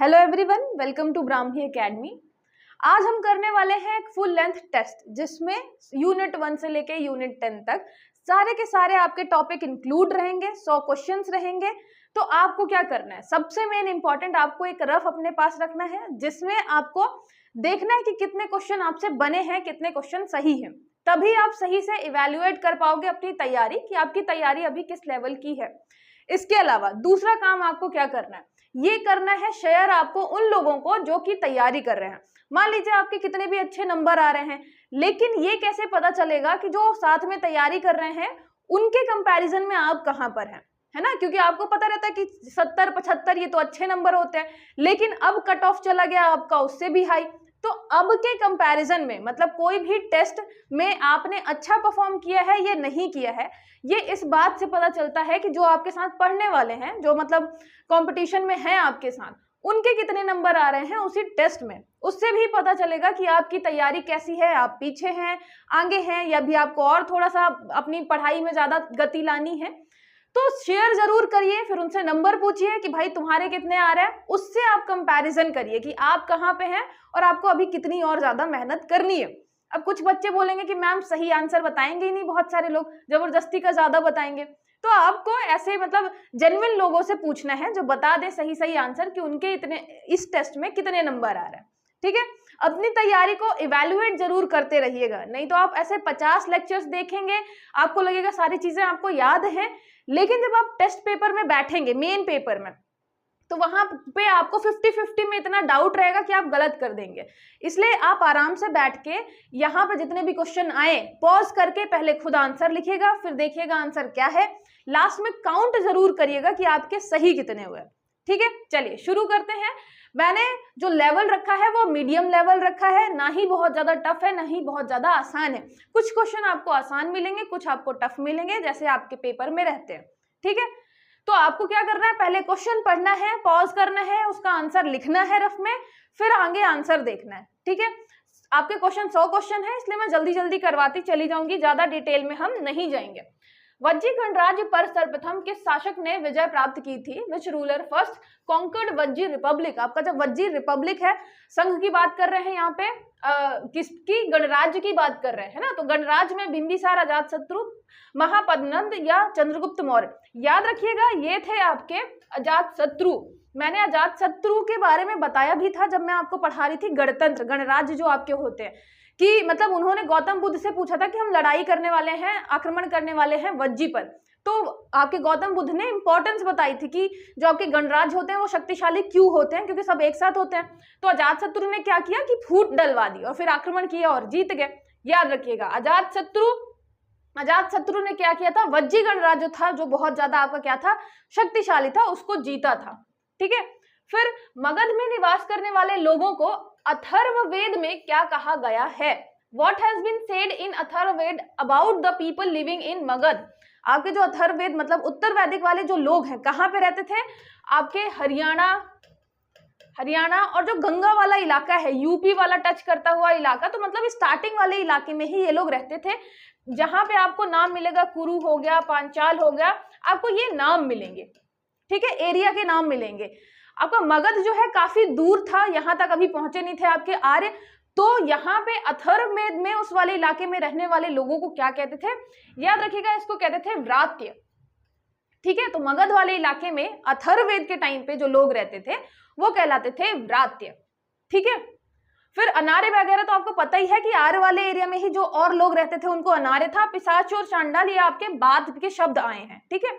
Hello everyone, welcome to Brahmi academy. आज हम करने वाले हैं एक फुल लेंथ टेस्ट जिसमें यूनिट 1 से लेके यूनिट 10 तक सारे के सारे आपके टॉपिक इंक्लूड रहेंगे। 100 क्वेश्चंस रहेंगे। तो आपको क्या करना है, सबसे मेन इंपॉर्टेंट आपको एक रफ अपने पास रखना है जिसमें आपको देखना है कि कितने क्वेश्चन आपसे बने हैं, कितने क्वेश्चन सही हैं। तभी आप सही से इवेल्युएट कर पाओगे अपनी तैयारी कि आपकी तैयारी अभी किस लेवल की है। इसके अलावा दूसरा काम आपको क्या करना है, ये करना है शेयर आपको उन लोगों को जो कि तैयारी कर रहे हैं। मान लीजिए आपके कितने भी अच्छे नंबर आ रहे हैं, लेकिन ये कैसे पता चलेगा कि जो साथ में तैयारी कर रहे हैं उनके कंपैरिजन में आप कहां पर हैं, है ना। क्योंकि आपको पता रहता है कि 70 75 ये तो अच्छे नंबर होते हैं, लेकिन अब कट ऑफ चला गया आपका उससे भी हाई। तो अब के कंपैरिजन में मतलब कोई भी टेस्ट में आपने अच्छा परफॉर्म किया है या नहीं किया है, ये इस बात से पता चलता है कि जो आपके साथ पढ़ने वाले हैं, जो मतलब कंपटीशन में हैं आपके साथ, उनके कितने नंबर आ रहे हैं उसी टेस्ट में। उससे भी पता चलेगा कि आपकी तैयारी कैसी है, आप पीछे हैं, आगे हैं, या भी आपको और थोड़ा सा अपनी पढ़ाई में ज्यादा गति लानी है। तो शेयर जरूर करिए, फिर उनसे नंबर पूछिए कि भाई तुम्हारे कितने आ रहे हैं, उससे आप कंपैरिजन करिए कि आप कहाँ पे हैं और आपको अभी कितनी और ज्यादा मेहनत करनी है। अब कुछ बच्चे बोलेंगे कि मैम सही आंसर बताएंगे ही नहीं, बहुत सारे लोग जबरदस्ती का ज्यादा बताएंगे। तो आपको ऐसे मतलब जेन्युइन लोगों से पूछना है जो बता दें सही सही आंसर कि उनके इतने इस टेस्ट में कितने नंबर आ रहे हैं। ठीक है, अपनी तैयारी को इवैल्यूएट जरूर करते रहिएगा, नहीं तो आप ऐसे 50 लेक्चर्स देखेंगे, आपको लगेगा सारी चीजें आपको याद हैं, लेकिन जब आप टेस्ट पेपर में बैठेंगे, मेन पेपर में, तो वहां पे आपको 50-50 में इतना डाउट रहेगा कि आप गलत कर देंगे। इसलिए आप आराम से बैठ के यहाँ पे जितने भी क्वेश्चन आए पॉज करके पहले खुद आंसर लिखिएगा, फिर देखिएगा आंसर क्या है, लास्ट में काउंट जरूर करिएगा कि आपके सही कितने हुए। ठीक है, चलिए शुरू करते हैं। मैंने जो लेवल रखा है वो मीडियम लेवल रखा है, ना ही बहुत ज्यादा टफ है ना ही बहुत ज्यादा आसान है। कुछ क्वेश्चन आपको आसान मिलेंगे, कुछ आपको टफ मिलेंगे, जैसे आपके पेपर में रहते हैं। ठीक है, तो आपको क्या करना है, पहले क्वेश्चन पढ़ना है, पॉज करना है, उसका आंसर लिखना है रफ में, फिर आगे आंसर देखना है। ठीक है, आपके क्वेश्चन 100 क्वेश्चन है, इसलिए मैं जल्दी जल्दी करवाती चली जाऊंगी, ज्यादा डिटेल में हम नहीं जाएंगे। वज्जी गणराज्य पर सर्वप्रथम किस शासक ने विजय प्राप्त की थी? Which ruler first conquered Vajji republic? आपका जब वज्जी रिपब्लिक है, संघ की बात कर रहे हैं यहाँ पे, किसकी? गणराज्य की बात कर रहे हैं, है ना। तो गणराज्य में बिंबिसार, अजातशत्रु, महापद्मनंद या चंद्रगुप्त मौर्य? याद रखिएगा ये थे आपके अजातशत्रु। मैंने अजातशत्रु के बारे में बताया भी था जब मैं आपको पढ़ा रही थी गणतंत्र, गणराज्य जो आपके होते हैं, कि मतलब उन्होंने गौतम बुद्ध से पूछा था कि हम लड़ाई करने वाले हैं, आक्रमण करने वाले हैं वज्जी पर। तो आपके गौतम बुद्ध ने इंपॉर्टेंस बताई थी कि जो आपके गणराज्य होते हैं वो शक्तिशाली क्यों होते हैं, क्योंकि सब एक साथ होते हैं। तो अजातशत्रु ने क्या किया कि फूट डलवा दी और फिर आक्रमण किया और जीत गए। याद रखिएगा, अजातशत्रु ने क्या किया था, वज्जी गणराज्य था जो बहुत ज्यादा आपका क्या था, शक्तिशाली था, उसको जीता था। ठीक है, फिर मगध में निवास करने वाले लोगों को अथर्ववेद में क्या कहा गया है? What has been said in Atharvaveda about the people living in Magadh? आपके जो अथर्ववेद मतलब उत्तर वैदिक वाले जो लोग हैं, कहाँ पे रहते थे? आपके हरियाणा और जो गंगा वाला इलाका है, यूपी वाला टच करता हुआ इलाका, तो मतलब स्टार्टिंग वाले इलाके में ही ये लोग रहते थे, जहां पे आपको नाम मिलेगा कुरु हो गया, पांचाल हो गया, आपको ये नाम मिलेंगे। ठीक है, एरिया के नाम मिलेंगे। आपका मगध जो है काफी दूर था, यहां तक अभी पहुंचे नहीं थे आपके आर्य। तो यहाँ पे अथर्ववेद में उस वाले इलाके में रहने वाले लोगों को क्या कहते थे? याद रखिएगा, इसको कहते थे व्रात्य। ठीक है, तो मगध वाले इलाके में अथर्ववेद के टाइम पे जो लोग रहते थे वो कहलाते थे व्रात्य। ठीक है, फिर अनार्य वगैरह तो आपको पता ही है कि आर्य वाले एरिया में ही जो और लोग रहते थे उनको अनार्य था। पिशाच और चांडाल ये आपके बाद के शब्द आए हैं। ठीक है,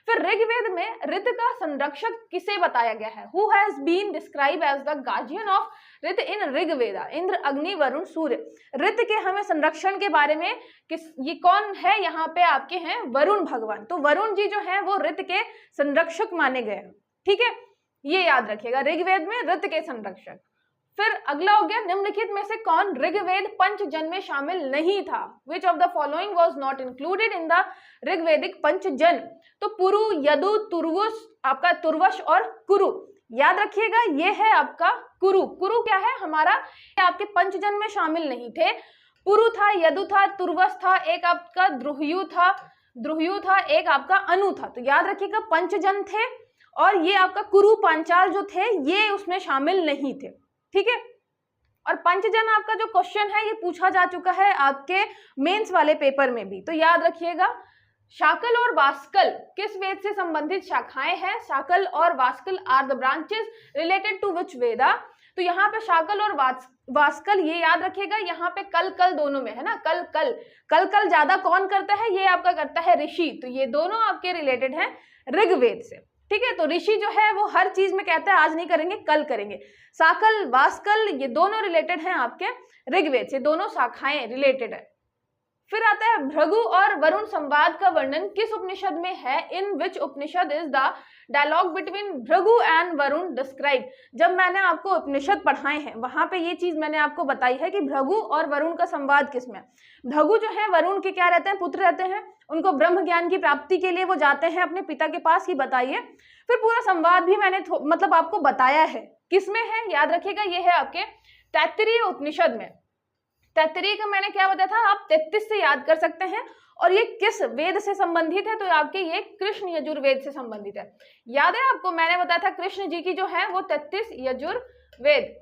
फिर ऋग्वेद में ऋत का संरक्षक किसे बताया गया है? Who has been describe as the guardian of Rta in Rigveda? Indra, Agni, Varuna, सूर्य। ऋत के हमें संरक्षण के बारे में ये कौन है? यहाँ पे आपके हैं वरुण भगवान। तो वरुण जी जो है वो ऋत के संरक्षक माने गए हैं। ठीक है, ये याद रखिएगा, ऋग्वेद में ऋत के संरक्षक। फिर अगला हो गया, निम्नलिखित में से कौन ऋग्वेद पंचजन में शामिल नहीं था? Which of the following was not included in the Rigvedic Panchajana? तो पुरु, यदु, तुर्वस, आपका तुर्वश और कुरु। याद रखिएगा ये है आपका कुरु। कुरु क्या है हमारा, आपके पंचजन में शामिल नहीं थे। पुरु था, यदु था, तुर्वस था, एक आपका द्रुह्यु था, एक आपका अनु था। तो याद रखिएगा पंचजन थे और ये आपका कुरु पांचाल जो थे ये उसमें शामिल नहीं थे। ठीक है, और पंचजन आपका जो क्वेश्चन है ये पूछा जा चुका है आपके मेंस वाले पेपर में भी, तो याद रखिएगा। शाकल और वास्कल किस वेद से संबंधित शाखाएं हैं? शाकल और Vaskal are the branches related to which Veda? तो यहाँ पे शाकल और वास्कल ये याद रखिएगा, यहाँ पे कल कल दोनों में है ना, कल कल कल कल ज्यादा कौन करता है? ये आपका करता है ऋषि, तो ये दोनों आपके रिलेटेड हैं ऋग्वेद से। ठीक है, तो ऋषि जो है वो हर चीज में कहता है आज नहीं करेंगे कल करेंगे। शाकल वास्कल ये दोनों रिलेटेड हैं आपके ऋग्वेद से, दोनों शाखाएं रिलेटेड है। फिर आता है भृगु और वरुण संवाद का वर्णन किस उपनिषद में है? In which Upanishad is the dialogue between Bhrigu and Varun describe? जब मैंने आपको उपनिषद पढ़ाए हैं वहां पे ये चीज मैंने आपको बताई है कि भृगु और वरुण का संवाद किसमें। भृगु जो है वरुण के क्या रहते हैं? पुत्र रहते हैं, उनको ब्रह्म ज्ञान की प्राप्ति के लिए वो जाते हैं अपने पिता के पास ही बताइए। फिर पूरा संवाद भी मैंने मतलब आपको बताया है, किसमें है याद रखिएगा, ये है आपके तैत्तिरीय उपनिषद में। तैत्तिरीय का मैंने क्या बताया था, आप 33 से याद कर सकते हैं, और ये किस वेद से संबंधित है? तो आपके ये कृष्ण यजुर्वेद से संबंधित है। याद है आपको मैंने बताया था कृष्ण जी की जो है वो 33 यजुर्वेद,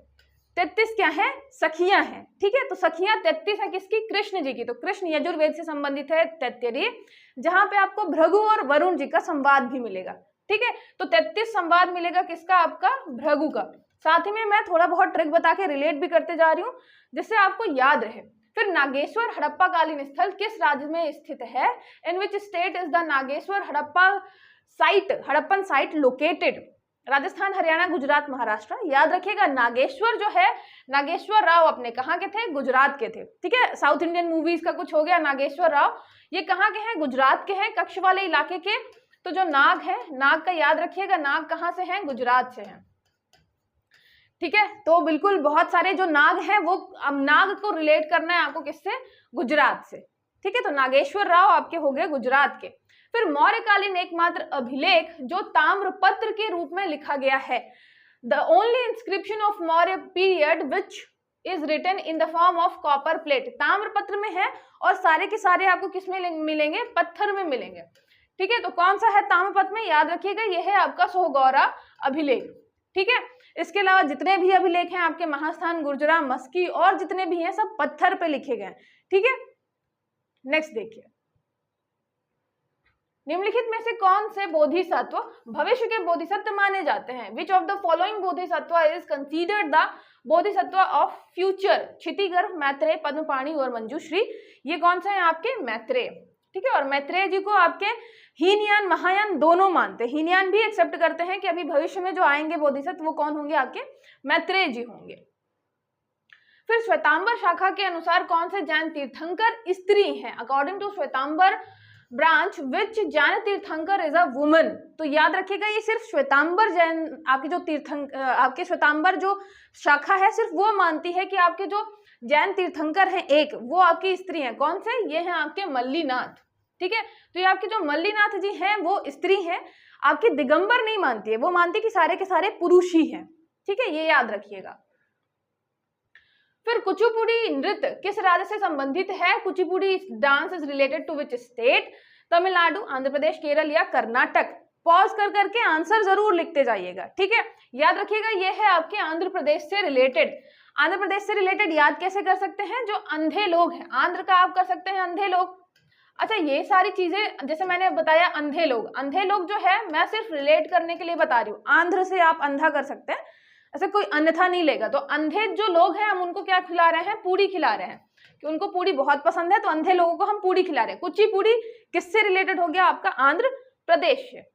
33 क्या है? सखियां हैं। ठीक है, तो सखियां 33 है किसकी? कृष्ण जी की, तो कृष्ण यजुर्वेद से संबंधित है तैत्तिरीय, जहां पे आपको भृगु और वरुण जी का संवाद भी मिलेगा। ठीक है, तो 33 संवाद मिलेगा किसका? आपका भृगु का। साथ ही में मैं थोड़ा बहुत ट्रिक बता के रिलेट भी करते जा रही हूँ जिससे आपको याद रहे। फिर नागेश्वर हड़प्पा कालीन स्थल किस राज्य में स्थित है? In which state is the Nageshwar Harappan site located? Rajasthan, Haryana, Gujarat, Maharashtra. याद रखिएगा नागेश्वर जो है, नागेश्वर राव अपने कहाँ के थे? गुजरात के थे। ठीक है, साउथ इंडियन मूवीज का कुछ हो गया नागेश्वर राव, ये कहाँ के हैं? गुजरात के हैं, कच्छ वाले इलाके के। तो जो नाग है, नाग का याद रखिएगा, नाग कहाँ से हैं? गुजरात से हैं। ठीक है, तो बिल्कुल बहुत सारे जो नाग हैं वो, अब नाग को रिलेट करना है आपको किससे? गुजरात से। ठीक है, तो नागेश्वर राव आपके हो गए गुजरात के। फिर मौर्यकालीन एकमात्र अभिलेख जो ताम्रपत्र के रूप में लिखा गया है, the only inscription of Maurya period which is written in the form of copper plate, ताम्रपत्र में है, और सारे के सारे आपको किसमें मिलेंगे? पत्थर में मिलेंगे। ठीक है, तो कौन सा है ताम्रपत्र में? याद रखिएगा ये है आपका सोहगौरा अभिलेख। ठीक है, इसके अलावा जितने भी अभिलेख हैं आपके महास्थान, गुर्जरा, मस्की और जितने भी हैं सब पत्थर पे लिखे गए हैं। ठीक है, नेक्स्ट देखिए, निम्नलिखित में से कौन से बोधिसत्व भविष्य के बोधिसत्व माने जाते हैं? Which of the following Bodhisattva is considered the Bodhisattva of future? Kshitigarbha, Maitreya, Padmapani और मंजूश्री। ये कौन सा है? आपके मैत्रेय। ठीक है, और मैत्रेय जी को आपके हीनयान महायान दोनों मानते हैं, हीनयान भी एक्सेप्ट करते हैं कि अभी भविष्य में जो आएंगे बोधिसत्व वो कौन होंगे? आपके मैत्रेय जी होंगे। फिर श्वेतांबर शाखा के अनुसार कौन से जैन तीर्थंकर स्त्री हैं? According to Shvetambar branch which Jain Tirthankar is a woman? तो याद रखिएगा ये सिर्फ श्वेतांबर जैन आपके जो आपके श्वेतांबर जो शाखा है सिर्फ वो मानती है कि आपके जो जैन तीर्थंकर हैं एक, वो आपकी स्त्री हैं। कौन से? ये हैं आपके मल्लीनाथ। ठीक है, तो ये आपके जो मल्लीनाथ जी हैं वो स्त्री हैं, आपकी दिगंबर नहीं मानती है, वो मानती है कि सारे के सारे पुरुष ही हैं। ठीक है, ये याद रखिएगा। फिर कुचिपुड़ी नृत्य किस राज्य से संबंधित है? Kuchipudi dance is related to which state? Tamil Nadu, Andhra Pradesh, Kerala या कर्नाटक? पॉज कर करके आंसर जरूर लिखते जाइएगा। ठीक है, याद रखिएगा ये है आपके आंध्र प्रदेश से रिलेटेड। आंध्र प्रदेश से रिलेटेड याद कैसे कर सकते हैं? जो अंधे लोग हैं, आंध्र का आप कर सकते हैं अंधे लोग। अच्छा, ये सारी चीजें जैसे मैंने बताया, अंधे लोग जो है मैं सिर्फ रिलेट करने के लिए बता रही हूँ। आंध्र से आप अंधा कर सकते हैं, ऐसे कोई अन्यथा नहीं लेगा। तो अंधे जो लोग हैं हम उनको क्या खिला रहे हैं? पूरी खिला रहे हैं, कि उनको पूरी बहुत पसंद है, तो अंधे लोगों को हम पूरी खिला रहे हैं। कुचिपुड़ी किससे रिलेटेड हो गया? आपका आंध्र प्रदेश से।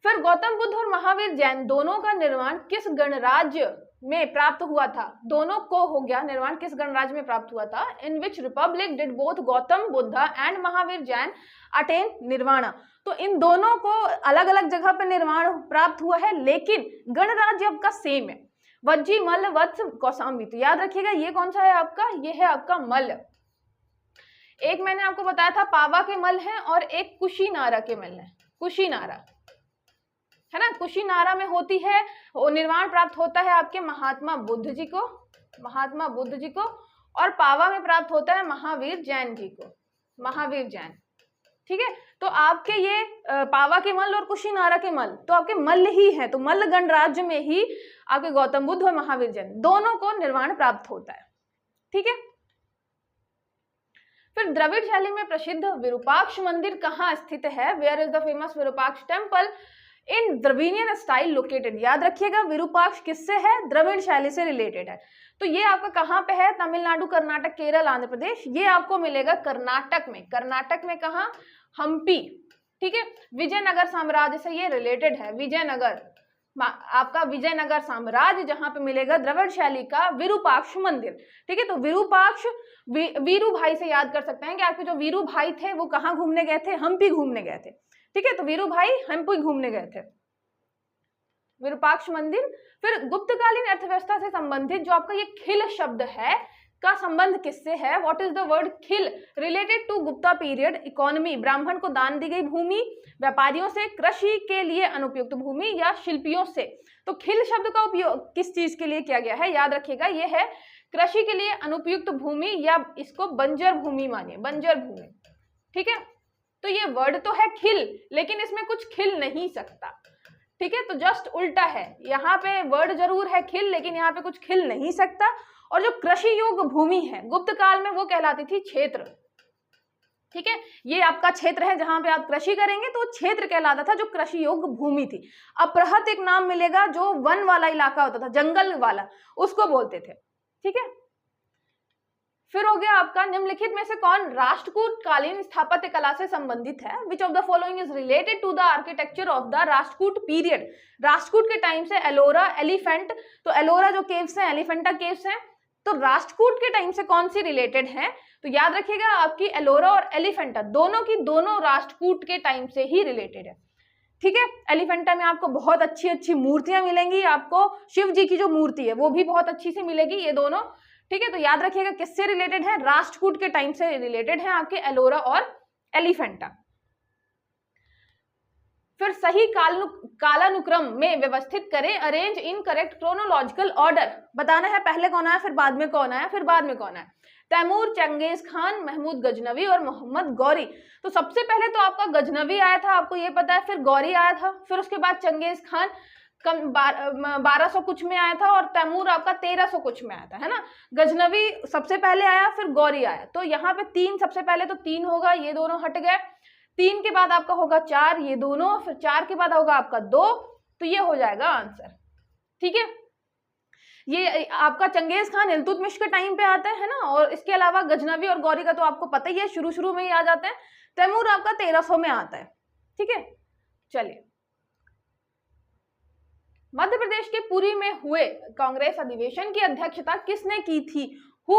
फिर गौतम बुद्ध और महावीर जैन दोनों का निर्माण किस गणराज्य में प्राप्त हुआ था? दोनों को हो गया निर्माण किस गणराज्य में प्राप्त हुआ था? In which republic did both Gautam Buddha and Mahavir Jain attain nirvana? तो इन दोनों को अलग अलग जगह पर निर्माण प्राप्त हुआ है, लेकिन गणराज्य आपका सेम है, वज्जी, मल्ल, वत्स, कौशाम्बी। तो याद रखिएगा ये कौन सा है आपका? ये है आपका मल्ल। एक मैंने आपको बताया था पावा के मल्ल हैं और एक कुशीनारा के मल्ल हैं। कुशीनारा है ना, कुशीनारा में होती है, निर्वाण प्राप्त होता है आपके महात्मा बुद्ध जी को, और पावा में प्राप्त होता है महावीर जैन जी को, महावीर जैन। ठीक है, तो आपके ये पावा के मल्ल और कुशीनारा के मल्ल तो आपके मल्ल ही है, तो मल्ल गणराज्य में ही आपके गौतम बुद्ध और महावीर जैन दोनों को निर्वाण प्राप्त होता है। ठीक है, फिर द्रविड़ शैली में प्रसिद्ध विरूपाक्ष मंदिर कहाँ स्थित है? Where is the famous Virupaksha temple in Dravidian style located? याद रखिएगा विरूपाक्ष किससे है? द्रविड़ शैली से रिलेटेड है। तो ये आपका कहाँ पे है? तमिलनाडु, कर्नाटक, केरल, आंध्र प्रदेश। ये आपको मिलेगा कर्नाटक में। कर्नाटक में कहाँ? हम्पी। ठीक है, विजयनगर साम्राज्य से ये रिलेटेड है। विजयनगर, आपका विजयनगर साम्राज्य, जहां पे मिलेगा द्रविड़ शैली का विरूपाक्ष मंदिर। ठीक है, तो विरूपाक्ष वीरू भाई से याद कर सकते हैं कि आपके जो वीरू भाई थे वो कहाँ घूमने गए थे? हम्पी घूमने गए थे। ठीक है, तो वीरू भाई हम्पी घूमने गए थे। विरूपाक्ष मंदिर। फिर गुप्तकालीन अर्थव्यवस्था से संबंधित जो आपका ये खिल शब्द है का संबंध किससे है? What is the word khil? Related to Gupta period economy. ब्राह्मण को दान दी गई भूमि, व्यापारियों से कृषि के लिए अनुपयुक्त भूमि या शिल्पियों से। तो खिल शब्द का उपयोग किस चीज के लिए किया गया है? याद रखिएगा, ये है कृषि के लिए अनुपयुक्त भूमि, या इसको बंजर भूमि मानिए, बंजर भूमि। ठीक है, तो ये वर्ड तो है खिल, लेकिन इसमें कुछ खिल नहीं सकता। ठीक है, तो जस्ट उल्टा है, यहाँ पे वर्ड जरूर है खिल, लेकिन यहाँ पे कुछ खिल नहीं सकता। और जो कृषि योग्य भूमि है गुप्त काल में वो कहलाती थी क्षेत्र। ठीक है, ये आपका क्षेत्र है जहां पे आप कृषि करेंगे, तो क्षेत्र कहलाता था जो कृषि योग्य भूमि थी। अपृहत एक नाम मिलेगा जो वन वाला इलाका होता था, जंगल वाला, उसको बोलते थे। ठीक है, फिर हो गया आपका निम्नलिखित में से कौन राष्ट्रकूट कालीन स्थापत्य कला से संबंधित है? Which of the following is related to the architecture of the Rashtrakuta period? Rashtrakuta के टाइम से एलोरा, एलिफेंट, तो एलोरा जो केव्स हैं, एलिफेंटा केव्स हैं, तो राष्ट्रकूट के टाइम से कौन सी रिलेटेड है? तो याद रखिएगा आपकी एलोरा और एलिफेंटा दोनों की दोनों राष्ट्रकूट के टाइम से ही रिलेटेड है। ठीक है, एलिफेंटा में आपको बहुत अच्छी अच्छी मूर्तियां मिलेंगी, आपको शिव जी की जो मूर्ति है वो भी बहुत अच्छी सी मिलेगी, ये दोनों। ठीक है, तो याद रखिएगा किससे रिलेटेड है? राष्ट्रकूट के टाइम से रिलेटेड है आपके एलोरा और एलिफेंटा। फिर सही कालानुक्रम में व्यवस्थित करें, arrange in correct chronological order. बताना है पहले कौन आया, फिर बाद में कौन आया, फिर बाद में कौन आया। तैमूर, चंगेज खान, महमूद गजनवी और मोहम्मद गौरी। तो सबसे पहले तो आपका गजनवी आया था, आपको ये पता है, फिर गौरी आया था, फिर उसके बाद चंगेज खान 1200 कुछ में आया था, और तैमूर आपका 1300 कुछ में आया था, है ना। गजनवी सबसे पहले आया, फिर गौरी आया। तो यहाँ पे 3 सबसे पहले, तो 3 होगा, ये दोनों हट गए। 3 के बाद आपका होगा 4, ये दोनों, फिर 4 के बाद होगा आपका 2, तो ये हो जाएगा आंसर। ठीक है, ये आपका चंगेज खान इल्तुतमिश के टाइम पे आता है ना, और इसके अलावा गजनवी और गौरी का तो आपको पता ही है, शुरू में ही आ जाते हैं। तैमूर आपका 1300 में आता है। ठीक है, चलिए। मध्य प्रदेश के पुरी में हुए कांग्रेस अधिवेशन की अध्यक्षता किसने की थी? Who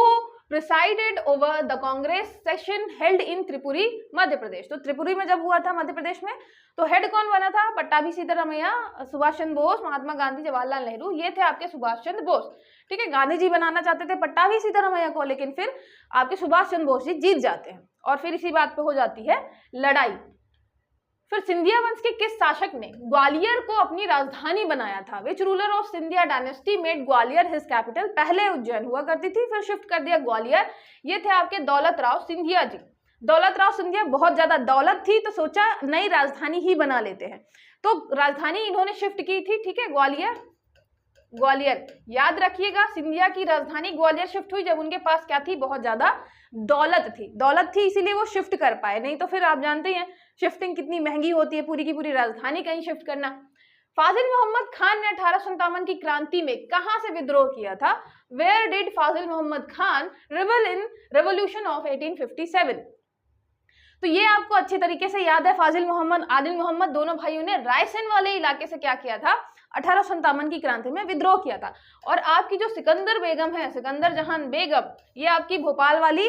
presided over the Congress session held in Tripuri, Madhya Pradesh? तो त्रिपुरी में जब हुआ था मध्य प्रदेश में, तो हेड कौन बना था? पट्टाभी सीतारामैया, सुभाष चंद्र बोस, महात्मा गांधी, जवाहरलाल नेहरू, ये थे आपके सुभाष चंद्र बोस। ठीक है, गांधी जी बनाना चाहते थे पट्टाभी सीतारामैया को, लेकिन फिर आपके सुभाष चंद्र बोस जी जीत जाते हैं, और फिर इसी बात पे हो जाती है लड़ाई। फिर सिंधिया वंश के किस शासक ने ग्वालियर को अपनी राजधानी बनाया था? Which ruler of Scindia dynasty made Gwalior his capital? पहले उज्जैन हुआ करती थी, फिर शिफ्ट कर दिया ग्वालियर। ये थे आपके दौलत राव सिंधिया जी। दौलत राव सिंधिया, बहुत ज्यादा दौलत थी तो सोचा नई राजधानी ही बना लेते हैं, तो राजधानी इन्होंने शिफ्ट की थी। ठीक है, ग्वालियर, ग्वालियर याद रखिएगा, सिंधिया की राजधानी ग्वालियर शिफ्ट हुई जब उनके पास क्या थी? बहुत ज्यादा दौलत थी। दौलत थी इसीलिए वो शिफ्ट कर पाए, नहीं तो फिर आप जानते हैं शिफ्टिंग कितनी महंगी होती है, पूरी की पूरी राजधानी कहीं शिफ्ट करना। फाजिल मोहम्मद खान ने 1857 की क्रांति में कहां से विद्रोह किया था? Where did Fazil Mohammad Khan rebel in revolution of 1857? तो ये आपको अच्छे तरीके से याद है, फाजिल मोहम्मद, आदिल मोहम्मद, दोनों भाइयों ने रायसेन वाले इलाके से क्या किया था? 1857 की क्रांति में विद्रोह किया था। और आपकी जो सिकंदर बेगम है, सिकंदर जहान बेगम, ये आपकी भोपाल वाली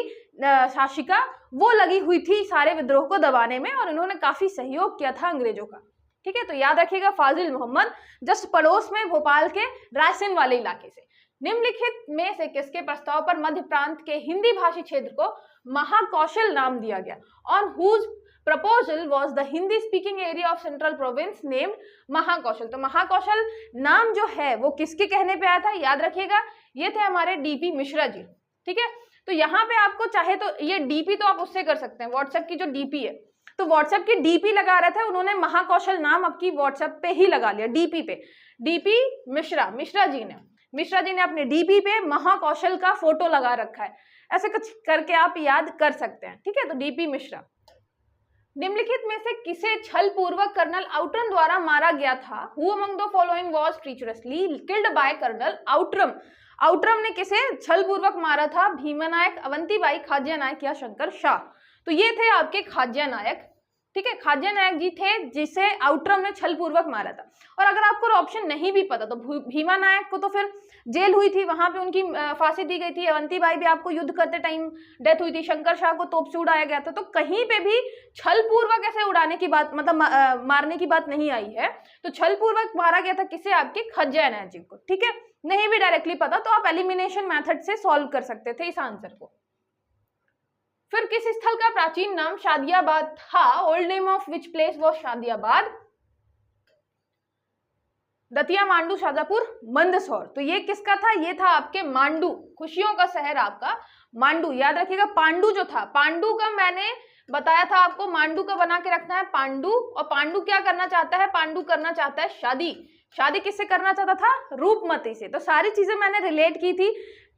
शासिका, वो लगी हुई थी सारे विद्रोह को दबाने में, और इन्होंने काफी सहयोग किया था अंग्रेजों का। ठीक है, तो याद रखिएगा फाजिल मोहम्मद जस्ट पड़ोस में भोपाल के रायसेन वाले इलाके से। निम्नलिखित में से किसके प्रस्ताव पर मध्य प्रांत के हिंदी भाषी क्षेत्र को महाकौशल नाम दिया गया? On whose proposal was the Hindi speaking area of central province named Mahakaushal? तो महाकौशल नाम जो है वो किसके कहने पे आया था? याद रखिएगा, ये थे हमारे डीपी मिश्रा जी। ठीक है, तो यहाँ पे आपको चाहे तो ये डीपी तो आप उससे कर सकते हैं, व्हाट्सएप की जो डीपी है, तो तो व्हाट्सएप की डीपी लगा रहे थे, उन्होंने महाकौशल नाम आपकी व्हाट्सएप पे ही लगा लिया, डीपी पे। डीपी मिश्रा जी ने अपने डीपी पे महाकौशल का फोटो लगा रखा है। ऐसे कुछ करके आप याद कर सकते हैं, ठीक है। तो डीपी मिश्रा। निम्नलिखित में से किसे छल पूर्वक कर्नल आउट्रम द्वारा मारा गया था? Who among the following was treacherously killed by colonel Outram? Outram ने किसे छल पूर्वक मारा था? भीमा नायक, अवंतीबाई, खाज्या नायक या शंकर शाह? तो ये थे आपके खाज्या नायक, ठीक है। खाज्या नायक जी थे जिसे आउट्रम ने छल पूर्वक मारा था। और अगर आपको ऑप्शन नहीं भी पता तो भीमा नायक को तो फिर जेल हुई थी, वहां पे उनकी फांसी दी गई थी। अवंतीबाई भी आपको युद्ध करते टाइम डेथ हुई थी। शंकर शाह को तोप से उड़ाया गया था। तो कहीं पे भी छल पूर्वक ऐसे उड़ाने की बात, मतलब मारने की बात नहीं आई है। तो छल पूर्वक मारा गया था किसे? आपके खाज्या नायक जी को, ठीक है। नहीं भी डायरेक्टली पता तो आप एलिमिनेशन मेथड से सॉल्व कर सकते थे इस आंसर को। फिर किस स्थल का प्राचीन नाम शादियाबाद था? Old name of which place was Shadiyabad? Datia, Mandu, Shajapur, Mandsaur. तो ये किसका था? ये था आपके मांडू, खुशियों का शहर आपका मांडू। याद रखिएगा पांडु जो था, पांडु का मैंने बताया था आपको, मांडू का बना के रखना है पांडु। और पांडु क्या करना चाहता है? पांडु करना चाहता है शादी। शादी किससे करना चाहता था? रूपमती से। तो सारी चीजें मैंने रिलेट की थी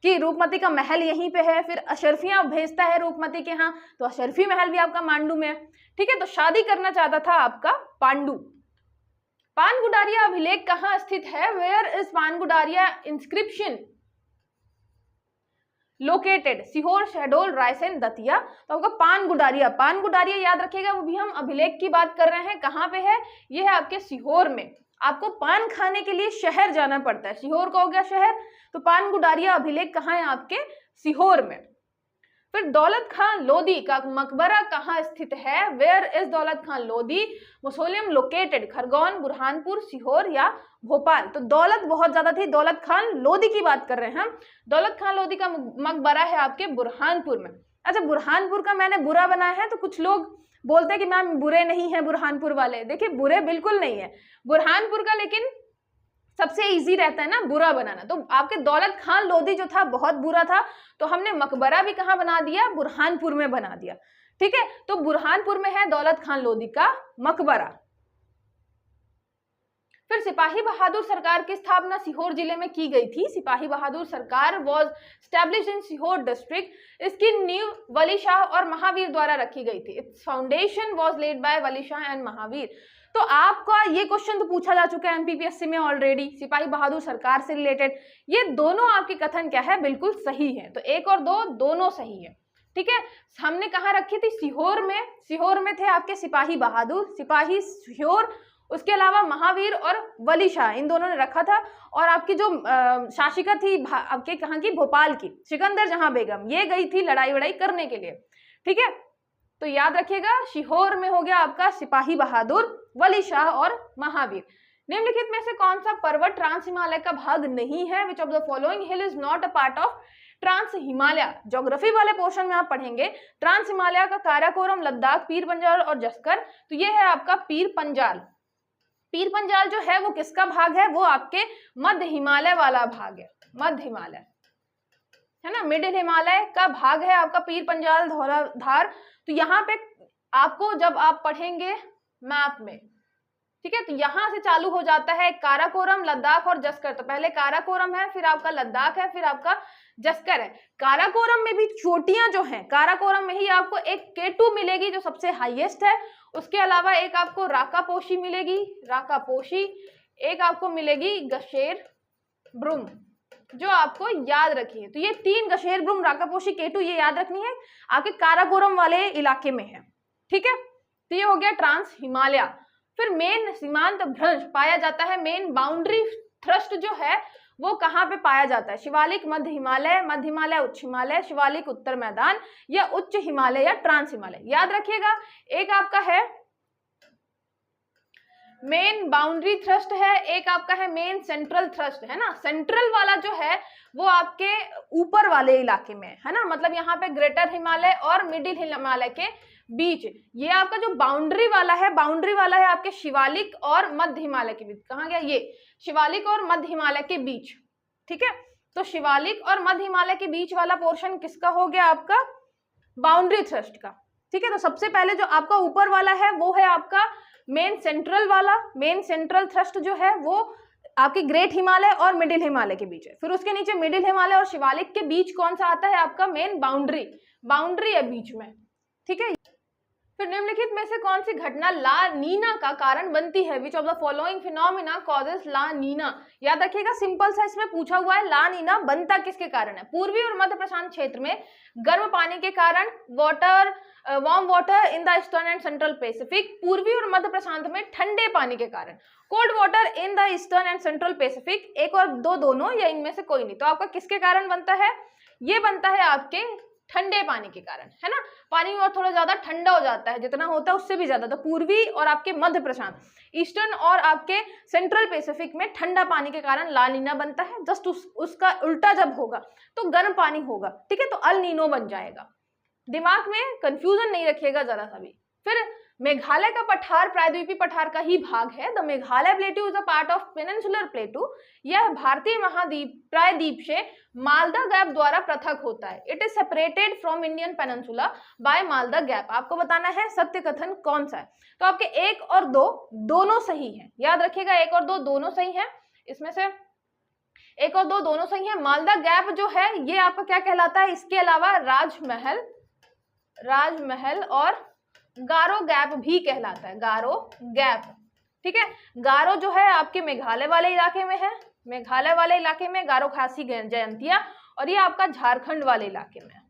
कि रूपमती का महल यहीं पे है, फिर अशरफियां भेजता है रूपमती के यहाँ, तो अशरफी महल भी आपका मांडू में है, ठीक है। तो शादी करना चाहता था आपका पांडु। पानगुडारिया अभिलेख कहाँ स्थित है? Where is Pangudaria inscription located? Sehore, Shahdol, Raisen, Datia. तो आपका पानगुडारिया याद रखिएगा, वो भी हम अभिलेख की बात कर रहे हैं। कहाँ पे है? ये है आपके सीहोर में। आपको पान खाने के लिए शहर जाना पड़ता है, सीहोर का हो गया शहर। तो पानगुडारिया अभिलेख कहाँ है? आपके सीहोर में। फिर दौलत खान लोधी का मकबरा कहाँ स्थित है? वेयर इज दौलत खान लोधी मौसोलियम लोकेटेड? खरगोन, बुरहानपुर, सीहोर या भोपाल? तो दौलत बहुत ज्यादा थी, दौलत खान लोधी की बात कर रहे हैं हम। दौलत खान लोधी का मकबरा है आपके बुरहानपुर में। अच्छा, बुरहानपुर का मैंने बुरा बनाया है तो कुछ लोग बोलते हैं कि मैम बुरे नहीं है बुरहानपुर वाले। देखिए बुरे बिल्कुल नहीं है बुरहानपुर का, लेकिन सबसे इजी रहता है ना बुरा बनाना। तो आपके दौलत खान लोधी जो था बहुत बुरा था, तो हमने मकबरा भी कहाँ बना दिया? बुरहानपुर में बना दिया, ठीक है। तो बुरहानपुर में है दौलत खान लोधी का मकबरा। फिर सिपाही बहादुर सरकार की स्थापना सीहोर जिले में की गई थी। सिपाही बहादुर सरकार was established in Sehore district. इसकी नींव वली शाह और महावीर द्वारा रखी गई थी। It's foundation was led by Wali Shah and Mahavir. तो आपका ये क्वेश्चन तो पूछा जा चुका है एमपीपीएससी में ऑलरेडी, सिपाही बहादुर सरकार से रिलेटेड। ये दोनों आपके कथन क्या है? बिल्कुल सही है। तो 1 और 2 दोनों सही है, ठीक है। हमने कहाँ रखी थी? सीहोर में। सीहोर में थे आपके सिपाही बहादुर, सिपाही सीहोर, उसके अलावा महावीर और वली शाह, इन दोनों ने रखा था। और आपकी जो शासिका थी आपके कहाँ की? भोपाल की, सिकंदर जहां बेगम, ये गई थी लड़ाई वड़ाई करने के लिए, ठीक है। तो याद रखिएगा सीहोर में हो गया आपका सिपाही बहादुर, वली शाह और महावीर। निम्नलिखित में से कौन सा पर्वत ट्रांस हिमालय का भाग नहीं है? Which of the following hill is not a part of trans Himalaya? Geography वाले पोर्शन में आप पढ़ेंगे ट्रांस हिमालय का काराकोरम, लद्दाख, पीर पंजाल और जस्कर। तो ये है आपका पीर पंजाल। पीर पंजाल जो है वो किसका भाग है? वो आपके मध्य हिमालय वाला भाग है, मध्य हिमालय है ना, मिडिल हिमालय का भाग है आपका पीर पंजाल, धौलाधार। तो यहाँ पे आपको जब आप पढ़ेंगे मैप में, ठीक है, तो यहां से चालू हो जाता है काराकोरम, लद्दाख और जस्कर। तो पहले काराकोरम है, फिर आपका लद्दाख है, फिर आपका जस्कर है। काराकोरम में भी चोटियां जो हैं, काराकोरम में ही आपको एक केटू मिलेगी जो सबसे हाईएस्ट है। उसके अलावा एक आपको राकापोशी मिलेगी, राकापोशी, एक आपको मिलेगी गशेर ब्रुम, जो आपको याद रखी है। तो ये 3 गशेर ब्रुम, राकापोशी, केटू, ये याद रखनी है, आपके काराकोरम वाले इलाके में है, ठीक है। तो ये हो गया ट्रांस हिमालय। फिर मेन सीमांत भ्रंश पाया जाता है, मेन बाउंड्री थ्रस्ट जो है वो कहाँ पे पाया जाता है? शिवालिक, मध्य हिमालय, उच्च हिमालय, शिवालिक, उत्तर मैदान या उच्च हिमालय या ट्रांस हिमालय। याद रखिएगा, एक आपका है मेन बाउंड्री थ्रस्ट है, एक आपका है मेन सेंट्रल थ्रस्ट, है ना। सेंट्रल वाला जो है वो आपके ऊपर वाले इलाके में है ना, मतलब यहाँ पे ग्रेटर हिमालय और मिडिल हिमालय के बीच। ये आपका जो बाउंड्री वाला है आपके शिवालिक और मध्य हिमालय के बीच। कहाँ गया? ये शिवालिक और मध्य हिमालय के बीच, ठीक है। तो शिवालिक और मध्य हिमालय के बीच वाला पोर्शन किसका हो गया? आपका बाउंड्री थ्रस्ट का, ठीक है, तो सबसे पहले जो आपका ऊपर वाला है वो है आपका मेन सेंट्रल वाला, मेन सेंट्रल थ्रस्ट जो है वो आपके ग्रेट हिमालय और मिडिल हिमालय के बीच है। फिर उसके नीचे मिडिल हिमालय और शिवालिक के बीच कौन सा आता है आपका मेन बाउंड्री है बीच में, ठीक है। फिर निम्नलिखित में से कौन सी घटना ला नीना का कारण बनती है? Which of the following phenomena causes la nina? याद रखिएगा, सिंपल सा इसमें पूछा हुआ है ला नीना बनता किसके कारण है? पूर्वी और मध्य प्रशांत क्षेत्र में गर्म पानी के कारण, warm water in the eastern and central Pacific, पूर्वी और मध्य प्रशांत में ठंडे पानी के कारण, cold water in the eastern and central Pacific, एक और दो दोनों या इनमें से कोई नहीं। तो आपका किसके कारण बनता है? ये बनता है आपके ठंडे पानी के कारण, है ना। पानी और थोड़ा ज्यादा ठंडा हो जाता है, जितना होता है उससे भी ज्यादा। तो पूर्वी और आपके मध्य प्रशांत, ईस्टर्न और आपके सेंट्रल पैसिफिक में ठंडा पानी के कारण ला नीना बनता है। जस्ट उसका उल्टा जब होगा तो गर्म पानी होगा, ठीक है, तो अल नीनो बन जाएगा। दिमाग में कंफ्यूजन नहीं रखिएगा जरा सा भी। फिर मेघालय का पठार प्रायद्वीपीय पठार का ही भाग है। The Meghalaya प्लेटू is a part of peninsular प्लेटू। यह भारतीय महाद्वीप प्रायद्वीप से मालदा गैप द्वारा पृथक होता है। It is separated from Indian peninsula by Malda gap. आपको बताना है सत्य कथन कौन सा है। तो आपके 1 और 2 दोनों सही है, याद रखिएगा 1 और 2 दोनों सही है। इसमें से 1 और 2 दोनों सही है। मालदा गैप जो है ये आपका क्या कहलाता है? इसके अलावा राजमहल और गारो गैप भी कहलाता है, गारो गैप, ठीक है। गारो जो है आपके मेघालय वाले इलाके में है, मेघालय वाले इलाके में गारो खासी जयंतिया, और ये आपका झारखंड वाले इलाके में,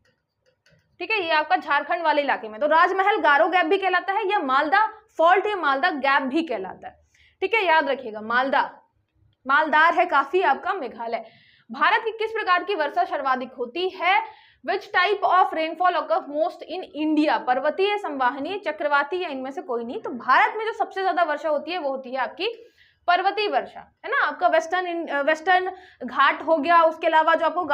ठीक है, ये आपका झारखंड वाले इलाके में। तो राजमहल गारो गैप भी कहलाता है, या मालदा फॉल्ट या मालदा गैप भी कहलाता है, ठीक है, याद रखिएगा। मालदार है काफी आपका मेघालय। भारत की किस प्रकार की वर्षा सर्वाधिक होती है? Which type of rainfall occurs most in India? पर्वतीय, संवाहनीय, चक्रवाती या इनमें से कोई नहीं। तो भारत में जो सबसे ज्यादा वर्षा होती है वो होती है आपकी पर्वतीय वर्षा, है ना। आपका वेस्टर्न घाट हो गया, उसके अलावा जो आपको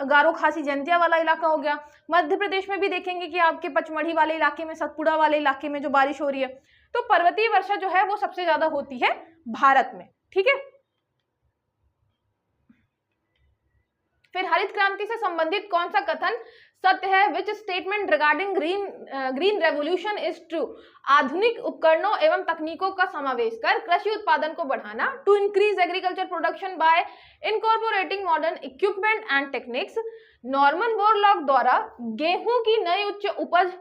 गारो खासी जयंतिया वाला इलाका हो गया। मध्य प्रदेश में भी देखेंगे कि आपके पचमढ़ी वाले इलाके में, सतपुड़ा वाले इलाके में जो बारिश हो रही है, तो पर्वतीय वर्षा जो है वो सबसे ज्यादा होती है भारत में, ठीक है। फिर हरित क्रांति से संबंधित कौन सा कथन सत्य है? Which statement regarding green revolution is true? आधुनिक उपकरणों एवं तकनीकों का समावेश कर कृषि उत्पादन को बढ़ाना, to increase agriculture production by incorporating modern equipment and techniques. Norman Borlaug द्वारा गेहूं की नई उच्च उपज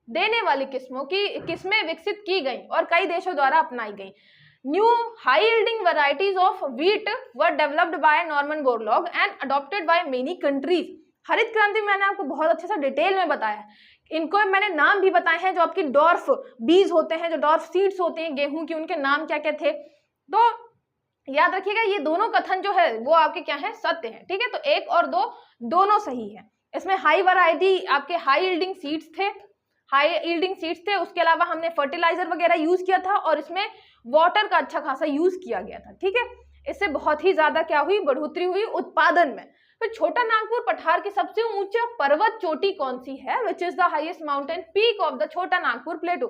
देने वाली किस्में विकसित की गई और कई देशों द्वारा अपनाई गई। New high yielding varieties of wheat were developed by Norman Borlaug and adopted by many countries. हरित क्रांति में मैंने आपको बहुत अच्छे से डिटेल में बताया है, इनको मैंने नाम भी बताए हैं। जो आपकी डॉर्फ बीज होते हैं, जो डॉर्फ सीड्स होते हैं गेहूं की, उनके नाम क्या क्या थे। तो याद रखिएगा ये दोनों कथन जो है वो आपके क्या है? सत्य है, ठीक है। तो 1 और 2 दोनों सही है। इसमें हाई वैरायटी आपके हाई यील्डिंग सीड्स थे, उसके अलावा हमने फर्टिलाइजर वगैरह यूज किया था और इसमें वाटर का अच्छा खासा यूज किया गया था, ठीक है। इससे बहुत ही ज्यादा क्या हुई? बढ़ोतरी हुई उत्पादन में। फिर छोटा नागपुर पठार की सबसे ऊंचा पर्वत चोटी कौन सी है? Which is the highest mountain peak of the छोटा नागपुर प्लेटू?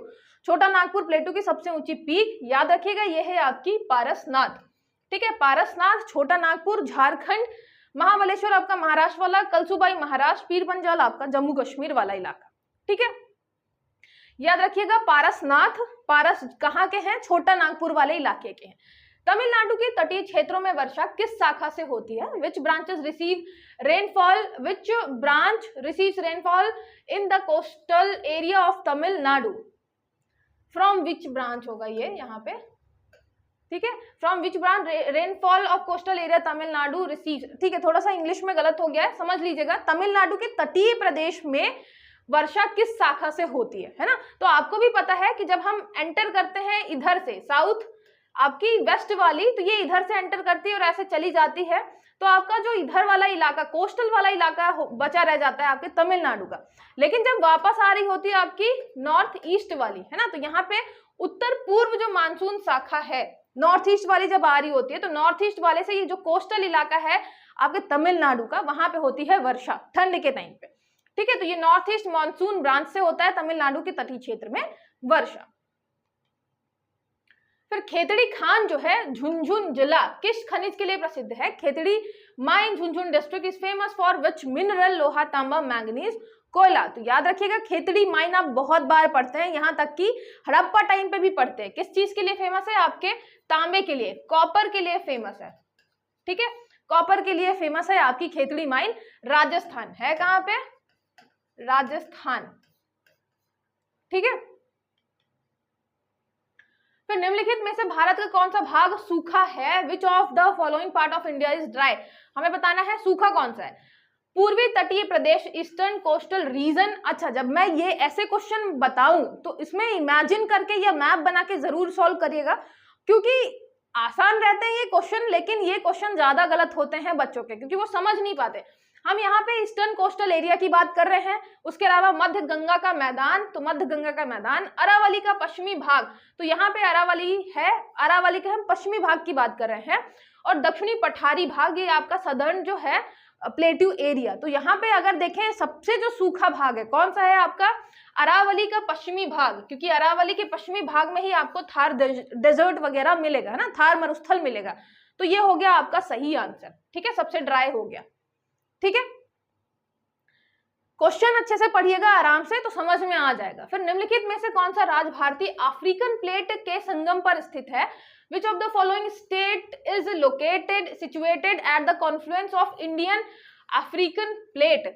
छोटा नागपुर प्लेटू की सबसे ऊंची पीक याद रखिएगा ये है आपकी पारसनाथ, ठीक है। पारसनाथ, छोटा नागपुर झारखंड, महाबलेश्वर आपका महाराष्ट्र वाला, कलसुबाई महाराष्ट्र, पीर पंजाल आपका जम्मू कश्मीर वाला इलाका, ठीक है। याद रखिएगा पारस कहाँ के हैं? छोटा नागपुर वाले इलाके के हैं। तमिलनाडु के तटीय क्षेत्रों में वर्षा किस शाखा से होती है? Which branch receives rainfall in the coastal area of Tamil Nadu? From which branch होगा ये यहाँ पे, ठीक है। From which branch rainfall of coastal area Tamil Nadu receives, ठीक है। थोड़ा सा इंग्लिश में गलत हो गया है, समझ लीजिएगा। तमिलनाडु के तटीय प्रदेश में वर्षा किस शाखा से होती है ना। तो आपको भी पता है कि जब हम एंटर करते हैं इधर से, साउथ आपकी वेस्ट वाली, तो ये इधर से एंटर करती है और ऐसे चली जाती है, तो आपका जो इधर वाला इलाका, कोस्टल वाला इलाका बचा रह जाता है आपके तमिलनाडु का। लेकिन जब वापस आ रही होती है आपकी नॉर्थ ईस्ट वाली, है ना, तो यहाँ पे उत्तर पूर्व जो मानसून शाखा है, नॉर्थ ईस्ट वाली जब आ रही होती है, तो नॉर्थ ईस्ट वाले से ये जो कोस्टल इलाका है आपके तमिलनाडु का, वहां पे होती है वर्षा ठंड के टाइम पे, ठीक है। तो ये नॉर्थ ईस्ट मानसून ब्रांच से होता है तमिलनाडु के तटीय क्षेत्र में वर्षा। फिर खेतड़ी खान जो है झुंझुन जिला किस खनिज के लिए प्रसिद्ध है? Khetri mine Jhunjhun district is famous for which mineral? लोहा, तांबा, मैंगनीज, कोयला। तो याद रखिएगा खेतड़ी माइन आप बहुत बार पढ़ते हैं, यहाँ तक कि हड़प्पा टाइम पे भी पढ़ते हैं। किस चीज के लिए फेमस है? आपके तांबे के लिए, कॉपर के लिए फेमस है। ठीक है, कॉपर के लिए फेमस है आपकी खेतड़ी माइन। राजस्थान है, कहां पे? राजस्थान। ठीक है, फिर निम्नलिखित में से भारत का कौन सा भाग सूखा है? Which of the following part of India is dry? हमें बताना है सूखा कौन सा है। पूर्वी तटीय प्रदेश, ईस्टर्न कोस्टल रीजन। अच्छा, जब मैं ये ऐसे क्वेश्चन बताऊं तो इसमें इमेजिन करके या मैप बना के जरूर सॉल्व करिएगा, क्योंकि आसान रहते हैं ये क्वेश्चन, लेकिन ये क्वेश्चन ज्यादा गलत होते हैं बच्चों के, क्योंकि वो समझ नहीं पाते। हम यहाँ पे ईस्टर्न कोस्टल एरिया की बात कर रहे हैं, उसके अलावा मध्य गंगा का मैदान, तो मध्य गंगा का मैदान, अरावली का पश्चिमी भाग, तो यहाँ पे अरावली है, अरावली के हम पश्चिमी भाग की बात कर रहे हैं, और दक्षिणी पठारी भाग ये आपका सदर्न जो है प्लेट्यू एरिया। तो यहाँ पे अगर देखें सबसे जो सूखा भाग है कौन सा है? आपका अरावली का पश्चिमी भाग, क्योंकि अरावली के पश्चिमी भाग में ही आपको थार डेजर्ट वगैरह मिलेगा, है ना, थार मरुस्थल मिलेगा। तो ये हो गया आपका सही आंसर। ठीक है, सबसे ड्राई हो गया। ठीक है, क्वेश्चन अच्छे से पढ़िएगा आराम से तो समझ में आ जाएगा। फिर निम्नलिखित में से कौन सा राजभारती अफ्रीकन प्लेट के संगम पर स्थित है? Which of the following state is located situated at the confluence of Indian African plate?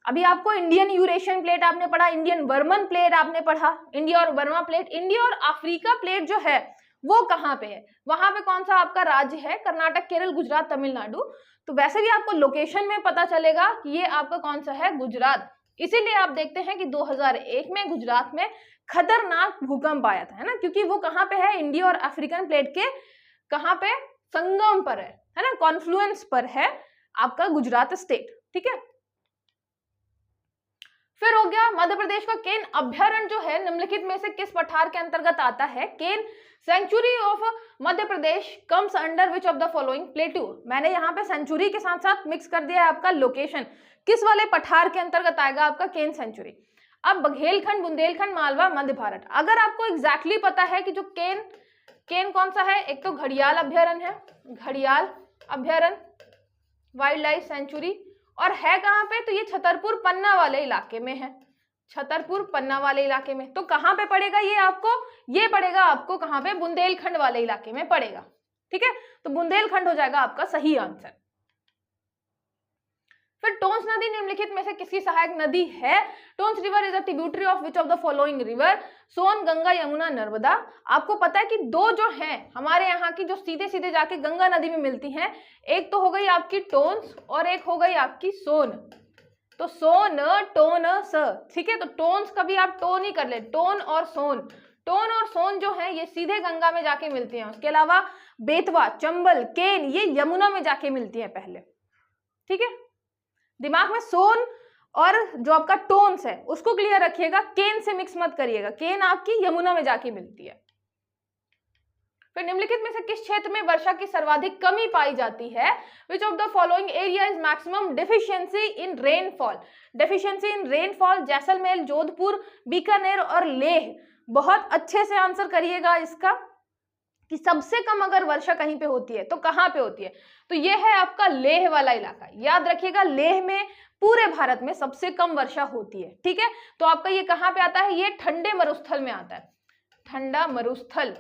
अभी आपको इंडियन यूरेशियन प्लेट आपने पढ़ा, इंडियन बर्मन प्लेट आपने पढ़ा, इंडिया और बर्मा प्लेट। इंडिया और अफ्रीका प्लेट जो है वो कहाँ पे है? वहां पे कौन सा आपका राज्य है? कर्नाटक, केरल, गुजरात, तमिलनाडु। तो वैसे भी आपको लोकेशन में पता चलेगा कि ये आपका कौन सा है? गुजरात। इसीलिए आप देखते हैं कि 2001 में गुजरात में खतरनाक भूकंप आया था, है ना, क्योंकि वो कहाँ पे है? इंडिया और अफ्रीकन प्लेट के कहाँ पे? संगम पर है ना, कॉन्फ्लुएंस पर है आपका गुजरात स्टेट। ठीक है, फिर हो गया मध्य प्रदेश का केन अभ्यारण्य जो है निम्नलिखित में से किस पठार के अंतर्गत आता है? Ken sanctuary of Madhya Pradesh comes under which of the following plateau? मैंने यहाँ पे सेंचुरी के साथ साथ मिक्स कर दिया है आपका लोकेशन, किस वाले पठार के अंतर्गत आएगा आपका केन सेंचुरी। अब बघेलखंड, बुंदेलखंड, मालवा, मध्य भारत। अगर आपको एग्जैक्टली पता है कि जो केन कौन सा है, एक तो घड़ियाल अभ्यारण्य है, घड़ियाल अभ्यारण्य वाइल्ड लाइफ सेंचुरी, और है कहाँ पे? तो ये छतरपुर पन्ना वाले इलाके में है, छतरपुर पन्ना वाले इलाके में। तो कहाँ पे पड़ेगा ये आपको? ये पड़ेगा आपको कहाँ पे? बुंदेलखंड वाले इलाके में पड़ेगा। ठीक है, तो बुंदेलखंड हो जाएगा आपका सही आंसर। फिर टोंस नदी निम्नलिखित में से किसकी सहायक नदी है? Tons river is a tributary of which of the following river? Son, Ganga, Yamuna, Narmada. आपको पता है कि दो जो हैं हमारे यहाँ की जो सीधे सीधे जाके गंगा नदी में मिलती हैं, एक तो हो गई आपकी टोंस और एक हो गई आपकी सोन। तो सोन, टोन, स। ठीक है, तो टोन्स कभी आप टोन ही कर ले, टोन और सोन। टोन और सोन जो है ये सीधे गंगा में जाके मिलती हैं, उसके अलावा बेतवा, चंबल, केन ये यमुना में जाके मिलती है पहले। ठीक है, दिमाग में सोन और जो आपका टोन्स है उसको क्लियर रखिएगा, केन से मिक्स मत करिएगा, केन आपकी यमुना में जाके मिलती है। फिर निम्नलिखित में से किस क्षेत्र में वर्षा की सर्वाधिक कमी पाई जाती है? Which of the following area is maximum deficiency in rainfall? Deficiency in rainfall Jaisalmer, Jodhpur, Bikaner और लेह। बहुत अच्छे से आंसर करिएगा इसका कि सबसे कम अगर वर्षा कहीं पे होती है तो कहाँ पे होती है? तो ये है आपका लेह वाला इलाका। याद रखिएगा, लेह में पूरे भारत में सबसे कम वर्षा होती है। ठीक है, तो आपका ये कहाँ पे आता है? ये ठंडे मरुस्थल में आता है, ठंडा मरुस्थल।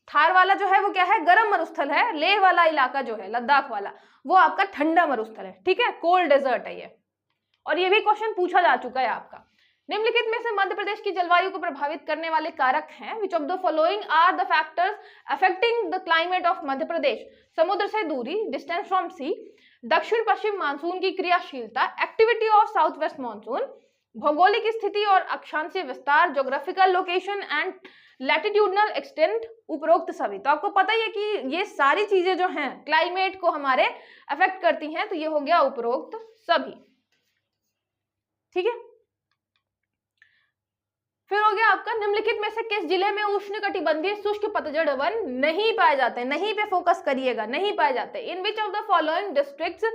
थार वाला जो है वो क्या है? गर्म मरुस्थल है। लेह वाला इलाका जो है लद्दाख वाला वो आपका ठंडा मरुस्थल है। ठीक है, कोल्ड डेजर्ट है ये, और ये भी क्वेश्चन पूछा जा चुका है आपका। निम्नलिखित में से मध्य प्रदेश की जलवायु को प्रभावित करने वाले कारक हैं? Which of the following are the factors affecting the climate of Madhya Pradesh? समुद्र से दूरी, डिस्टेंस फ्रॉम सी, दक्षिण पश्चिम मानसून की क्रियाशीलता, activity of south west monsoon, भौगोलिक स्थिति और अक्षांशीय विस्तार, geographical location and latitudinal extent, उपरोक्त सभी। तो आपको पता ही है कि ये सारी चीजें जो हैं क्लाइमेट को हमारे अफेक्ट करती हैं, तो ये हो गया उपरोक्त सभी। ठीक है, फिर हो गया आपका निम्नलिखित में से किस जिले में उष्णकटिबंधीय शुष्क पतझड़ वन नहीं पाए जाते? नहीं पे फोकस करिएगा, नहीं पाए जाते। In which of the following districts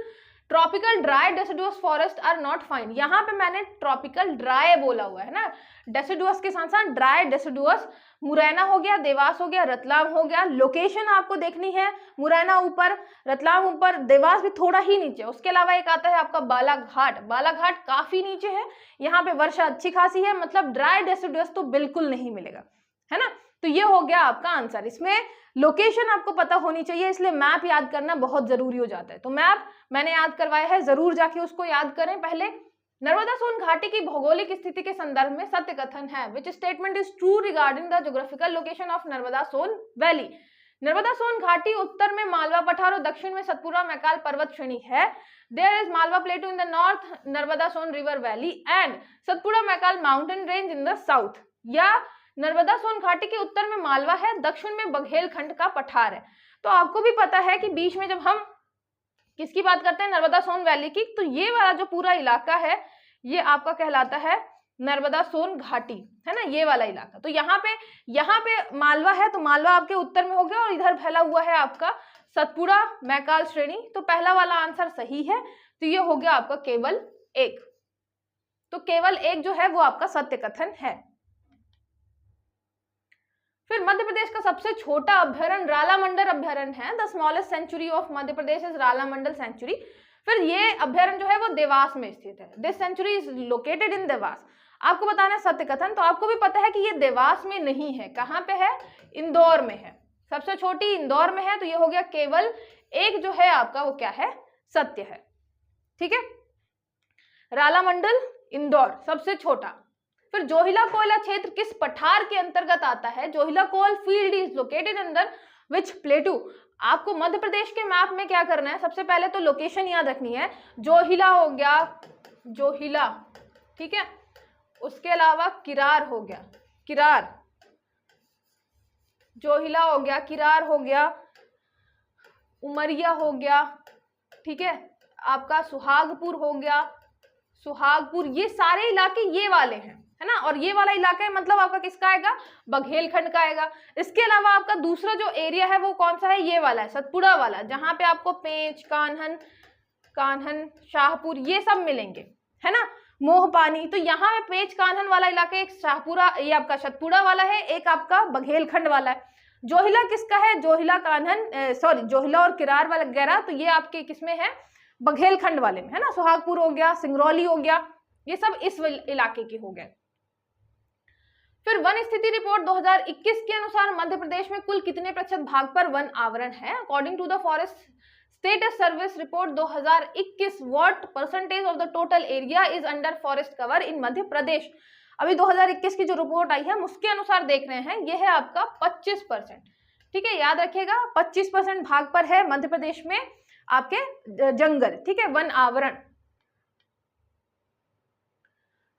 tropical dry deciduous forest are not find, यहाँ पे मैंने ट्रॉपिकल ड्राई बोला हुआ है ना, डेसिडुअस के साथ साथ ड्राई डेसिडुअस, मुरैना हो गया, देवास हो गया, रतलाम हो गया। लोकेशन आपको देखनी है, मुरैना ऊपर, रतलाम ऊपर, देवास भी थोड़ा ही नीचे। उसके अलावा एक आता है आपका बालाघाट, बालाघाट काफी नीचे है, यहाँ पे वर्षा अच्छी खासी है, मतलब ड्राई डेसिडुअस तो बिल्कुल नहीं मिलेगा, है ना। तो ये हो गया आपका आंसर। इसमें लोकेशन आपको पता होनी चाहिए, इसलिए मैप याद करना बहुत जरूरी हो जाता है। तो मैप मैंने याद करवाया है, जरूर जाके उसको याद करें। पहले नर्मदा सोन घाटी की भौगोलिक स्थिति के संदर्भ में सत्य कथन है, which statement is true regarding the geographical location of Narmada Son valley. Narmada Son घाटी उत्तर में मालवा पठार और दक्षिण में सतपुड़ा मैकाल पर्वत श्रेणी है। There is Malwa plateau in the north, Narmada Son river valley and Satpura Maikal mountain range in the south. या नर्मदा सोन घाटी के उत्तर में मालवा है, दक्षिण में बघेलखंड का पठार है। तो आपको भी पता है कि बीच में जब हम किसकी बात करते हैं, नर्मदा सोन वैली की, तो ये वाला जो पूरा इलाका है ये आपका कहलाता है नर्मदा सोन घाटी, है ना, ये वाला इलाका। तो यहाँ पे मालवा है, तो मालवा आपके उत्तर में हो गया, और इधर फैला हुआ है आपका सतपुड़ा मैकाल श्रेणी। तो पहला वाला आंसर सही है, तो ये हो गया आपका केवल एक। तो केवल एक जो है वो आपका सत्य कथन है। फिर मध्य प्रदेश का सबसे छोटा अभ्यारण्य रालामंडल अभ्यारण्य है। The smallest sanctuary of Madhya Pradesh is Ralamandal sanctuary. फिर ये अभ्यारण्य जो है वो देवास में स्थित है। This sanctuary is located in Dewas. आपको बताना है सत्य कथन, तो आपको भी पता है कि ये देवास में नहीं है, कहाँ पे है, इंदौर में है। सबसे छोटी इंदौर में है, तो ये हो गया केवल एक जो है आपका वो क्या है, सत्य है। ठीक है, रालामंडल इंदौर सबसे छोटा। फिर जोहिला कोयला क्षेत्र किस पठार के अंतर्गत आता है? Johila coal field is located under which plateau. आपको मध्य प्रदेश के मैप में क्या करना है, सबसे पहले तो लोकेशन याद रखनी है। जोहिला हो गया, जोहिला, ठीक है, उसके अलावा किरार हो गया, किरार, जोहिला हो गया, किरार हो गया, उमरिया हो गया, ठीक है, आपका सुहागपुर हो गया, सुहागपुर, ये सारे इलाके ये वाले हैं, है ना। और ये वाला इलाका है मतलब आपका किसका आएगा, बघेलखंड का आएगा। इसके अलावा आपका दूसरा जो एरिया है वो कौन सा है, ये वाला है, सतपुड़ा वाला, जहां पे आपको पेंच, कान्हन, शाहपुर ये सब मिलेंगे, है ना, मोहपानी। तो यहाँ पे पेंच कान्हन वाला इलाका, एक शाहपुरा, ये आपका सतपुड़ा वाला है, एक आपका बघेलखंड वाला है। जोहिला किसका है, जोहिला कान्हन, सॉरी, जोहिला और किरार वगैरह, तो ये आपके किसमें है, बघेलखंड वाले में, है ना। सुहागपुर हो गया, सिंगरौली हो गया, ये सब इस इलाके के हो गए। फिर वन स्थिति रिपोर्ट 2021 के अनुसार मध्य प्रदेश में कुल कितने प्रतिशत भाग पर वन आवरण है? According to the forest status service report 2021, what percentage of the total area is under forest cover in Madhya Pradesh? अभी 2021 की जो रिपोर्ट आई है उसके अनुसार देख रहे हैं, ये है आपका 25%। ठीक है, याद रखिएगा 25% भाग पर है मध्य प्रदेश में आपके जंगल, ठीक है, वन आवरण।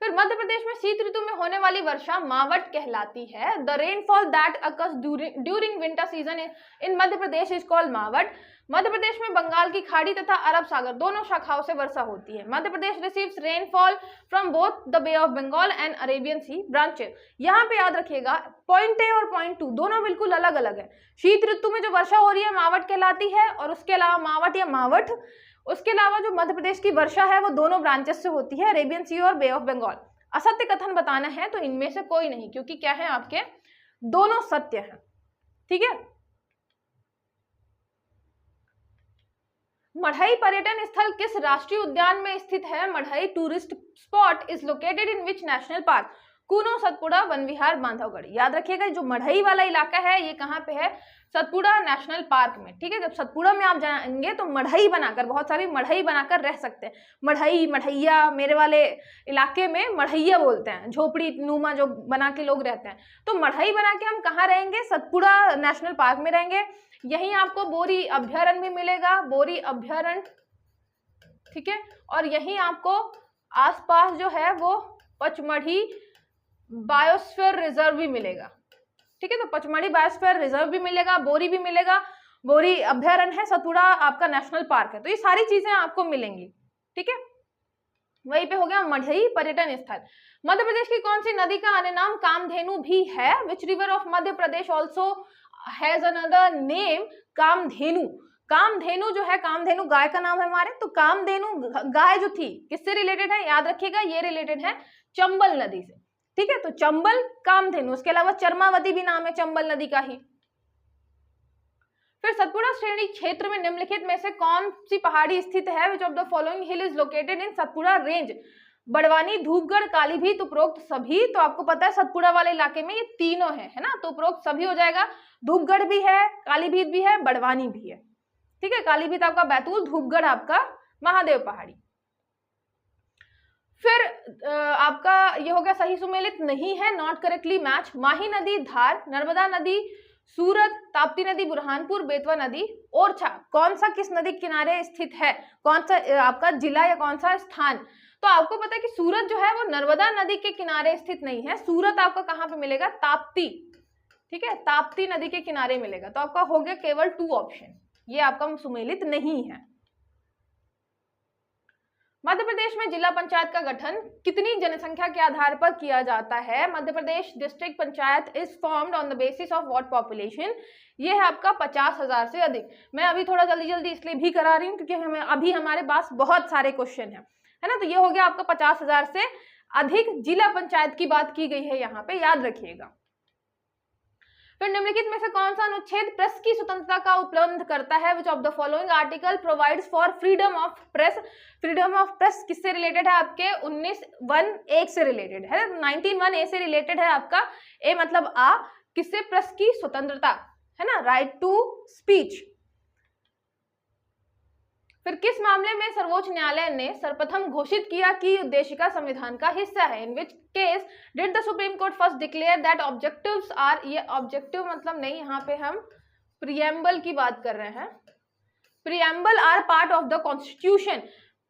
फिर मध्य प्रदेश में शीत ऋतु में होने वाली वर्षा मावट कहलाती है। The rainfall that occurs during winter season in Madhya Pradesh is called Mawat. Madhya Pradesh में बंगाल की खाड़ी तथा अरब सागर दोनों शाखाओं से वर्षा होती है। Madhya Pradesh receives rainfall from both the bay of Bengal and Arabian sea branches. यहाँ पे याद रखिएगा पॉइंट ए और पॉइंट 2 दोनों बिल्कुल अलग अलग है। शीत ऋतु में जो वर्षा हो रही है मावट कहलाती है, और उसके अलावा मावट या मावट, उसके अलावा जो मध्य प्रदेश की वर्षा है वो दोनों ब्रांचेस से होती है, अरेबियन सी और बे ऑफ बंगाल। असत्य कथन बताना है तो इनमें से कोई नहीं, क्योंकि क्या है आपके दोनों सत्य हैं। ठीक है, मढ़ई पर्यटन स्थल किस राष्ट्रीय उद्यान में स्थित है? Madhai tourist spot is located in which national park? Kuno, Satpura, Van Vihar, Bandhavgarh. याद रखिएगा जो मढ़ई वाला इलाका है ये कहाँ पे है, सतपुड़ा नेशनल पार्क में। ठीक है, जब सतपुड़ा में आप जाएंगे तो मढ़ई बनाकर, बहुत सारी मढ़ई बनाकर रह सकते हैं। मढ़ई, मढ़ैया, मेरे वाले इलाके में मढ़ैया बोलते हैं, झोपड़ी नुमा जो बना के लोग रहते हैं। तो मढ़ई बना के हम कहाँ रहेंगे, सतपुड़ा नेशनल पार्क में रहेंगे। यहीं आपको बोरी अभ्यारण्य भी मिलेगा, बोरी अभ्यारण्य, ठीक है, और यहीं आपको आसपास जो है वो पचमढ़ी बायोस्फीयर रिजर्व भी मिलेगा। ठीक है, तो पचमढ़ी बायोस्फीयर रिजर्व भी मिलेगा, बोरी भी मिलेगा, बोरी अभ्यारण्य है, सतपुड़ा आपका नेशनल पार्क है, तो ये सारी चीजें आपको मिलेंगी। ठीक है, वहीं पे हो गया मढ़ई पर्यटन स्थल। मध्य प्रदेश की कौन सी नदी का अन्य नाम कामधेनु भी है? Which river of Madhya Pradesh also has another name Kamdhenu? Kamdhenu जो है, कामधेनु गाय का नाम है हमारे, तो कामधेनु गाय जो थी किससे रिलेटेड है, याद रखिएगा ये रिलेटेड है चंबल नदी से। ठीक है, तो चंबल कामधेनु, उसके अलावा चरमावती भी नाम है चंबल नदी का ही। फिर सतपुड़ा श्रेणी क्षेत्र में निम्नलिखित में से कौन सी पहाड़ी स्थित है, which of the following hill is located in Satpura range, Barwani, Dhupgarh, Kalibhit, उपरोक्त सभी। तो आपको पता है सतपुड़ा वाले इलाके में ये तीनों है ना, तो उपरोक्त सभी हो जाएगा, धूपगढ़ भी है, कालीभीत भी है, बड़वानी भी है। ठीक है, कालीभीत आपका बैतूल, धूपगढ़ आपका महादेव पहाड़ी। फिर आपका ये हो गया सही सुमेलित नहीं है, नॉट करेक्टली मैच। माही नदी धार, नर्मदा नदी सूरत, ताप्ती नदी बुरहानपुर, बेतवा नदी ओरछा, कौन सा किस नदी के किनारे स्थित है, कौन सा आपका जिला या कौन सा स्थान। तो आपको पता है कि सूरत जो है वो नर्मदा नदी के किनारे स्थित नहीं है, सूरत आपका कहाँ पे मिलेगा, ताप्ती। ठीक है, ताप्ती नदी के किनारे मिलेगा। तो आपका हो गया केवल 2 ऑप्शन, ये आपका सुमेलित नहीं है। मध्य प्रदेश में जिला पंचायत का गठन कितनी जनसंख्या के आधार पर किया जाता है। Madhya Pradesh district panchayat is formed on the basis of what population, ये है आपका 50,000 से अधिक। मैं अभी थोड़ा जल्दी जल्दी इसलिए भी करा रही हूँ क्योंकि हमें अभी हमारे पास बहुत सारे क्वेश्चन है ना। तो ये हो गया आपका 50,000 से अधिक जिला पंचायत की बात की गई है यहाँ पे, याद रखिएगा। फिर निम्नलिखित में से कौन सा अनुच्छेद प्रेस की स्वतंत्रता का उपलब्ध करता है, which of the following article provides for freedom of press. Freedom of press किससे रिलेटेड है, आपके 19(1)(a) से रिलेटेड है, 19(1)(a) से रिलेटेड है आपका। ए मतलब आ, किससे, प्रेस की स्वतंत्रता है ना, राइट टू स्पीच। फिर किस मामले में सर्वोच्च न्यायालय ने सर्वप्रथम घोषित किया कि उद्देशिका संविधान का हिस्सा है, in which case did the supreme court first declare that objectives are, ये ऑब्जेक्टिव मतलब नहीं, यहाँ पे हम प्रियम्बल की बात कर रहे हैं, preamble are part of the constitution.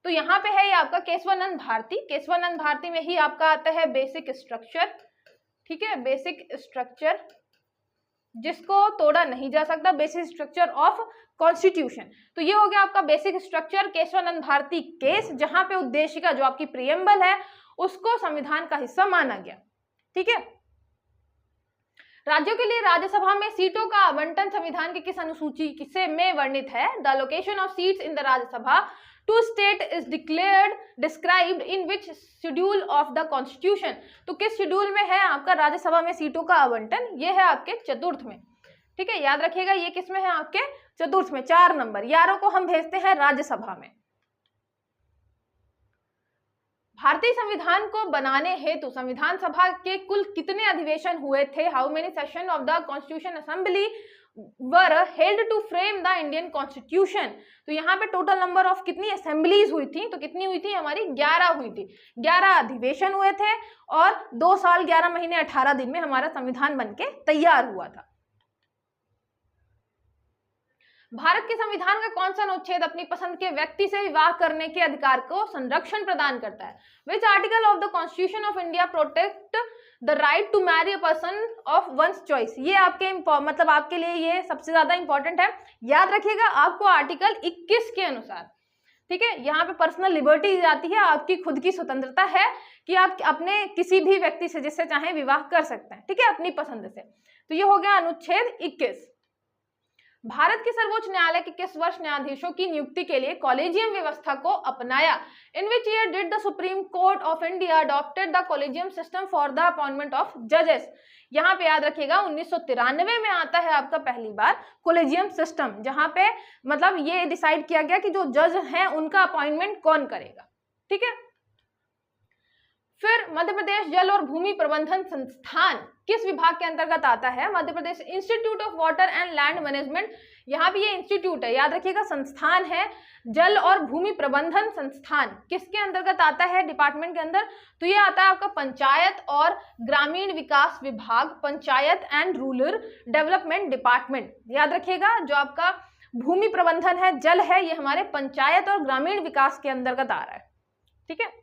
तो यहाँ पे है ये आपका केशवानंद भारती, केशवानंद भारती में ही आपका आता है बेसिक स्ट्रक्चर। ठीक है, बेसिक स्ट्रक्चर जिसको तोड़ा नहीं जा सकता, बेसिक स्ट्रक्चर ऑफ कॉन्स्टिट्यूशन। तो ये हो गया आपका basic structure Keshavananda Bharati case, जहां पे उद्देशिका जो आपकी प्रियम्बल है उसको संविधान का हिस्सा माना गया। ठीक है, राज्यों के लिए राज्यसभा में सीटों का आवंटन संविधान के किस अनुसूची से में वर्णित है। The location of seats in the Rajya Sabha to state is described in which schedule of the constitution. तो किस शेड्यूल में है आपका राज्यसभा में सीटों का आवंटन, ये है आपके 4th में। ठीक है, याद रखिएगा ये किस में है, आपके 4th में, 4 नंबर। 11 को हम भेजते हैं राज्यसभा में। भारतीय संविधान को बनाने हेतु संविधान सभा के कुल कितने अधिवेशन हुए थे, how many session of the constitution assembly were held to frame the Indian constitution. तो यहाँ पे टोटल नंबर ऑफ कितनी असेंबलीज हुई थी, तो कितनी हुई थी हमारी, 11 हुई थी। 11 अधिवेशन हुए थे और 2 साल 11 महीने 18 दिन में हमारा संविधान बनके तैयार हुआ था। भारत के संविधान का कौन सा अनुच्छेद अपनी पसंद के व्यक्ति से विवाह करने के अधिकार को संरक्षण प्रदान करता है। Which article of the constitution of India protect the right to marry a person of one's choice. ये आपके मतलब आपके लिए ये सबसे ज्यादा इंपॉर्टेंट है, याद रखिएगा। आपको आर्टिकल 21 के अनुसार, ठीक है, यहाँ पे पर्सनल लिबर्टी आती है, आपकी खुद की स्वतंत्रता है कि आप अपने किसी भी व्यक्ति से जिससे चाहे विवाह कर सकते हैं। ठीक है, अपनी पसंद से। तो ये हो गया अनुच्छेद 21। भारत के सर्वोच्च न्यायालय के किस वर्ष न्यायाधीशों की नियुक्ति के लिए कॉलेजियम व्यवस्था को अपनाया। In which year did the supreme court of India adopted the collegium system for the appointment of जजेस। यहाँ पे याद रखिएगा 1993 में आता है आपका पहली बार कॉलेजियम सिस्टम, जहां पे मतलब ये डिसाइड किया गया कि जो जज हैं उनका अपॉइंटमेंट कौन करेगा। ठीक है, फिर मध्य प्रदेश जल और भूमि प्रबंधन संस्थान किस विभाग के अंतर्गत आता है। Madhya Pradesh institute of water and land management, यहाँ भी ये इंस्टीट्यूट है, याद रखिएगा, संस्थान है जल और भूमि प्रबंधन संस्थान। किसके अंतर्गत आता है डिपार्टमेंट के अंदर, तो ये आता है आपका पंचायत और ग्रामीण विकास विभाग, panchayat and rural development department. याद रखिएगा जो आपका भूमि प्रबंधन है, जल है, ये हमारे पंचायत और ग्रामीण विकास के अंतर्गत आ रहा है। ठीक है,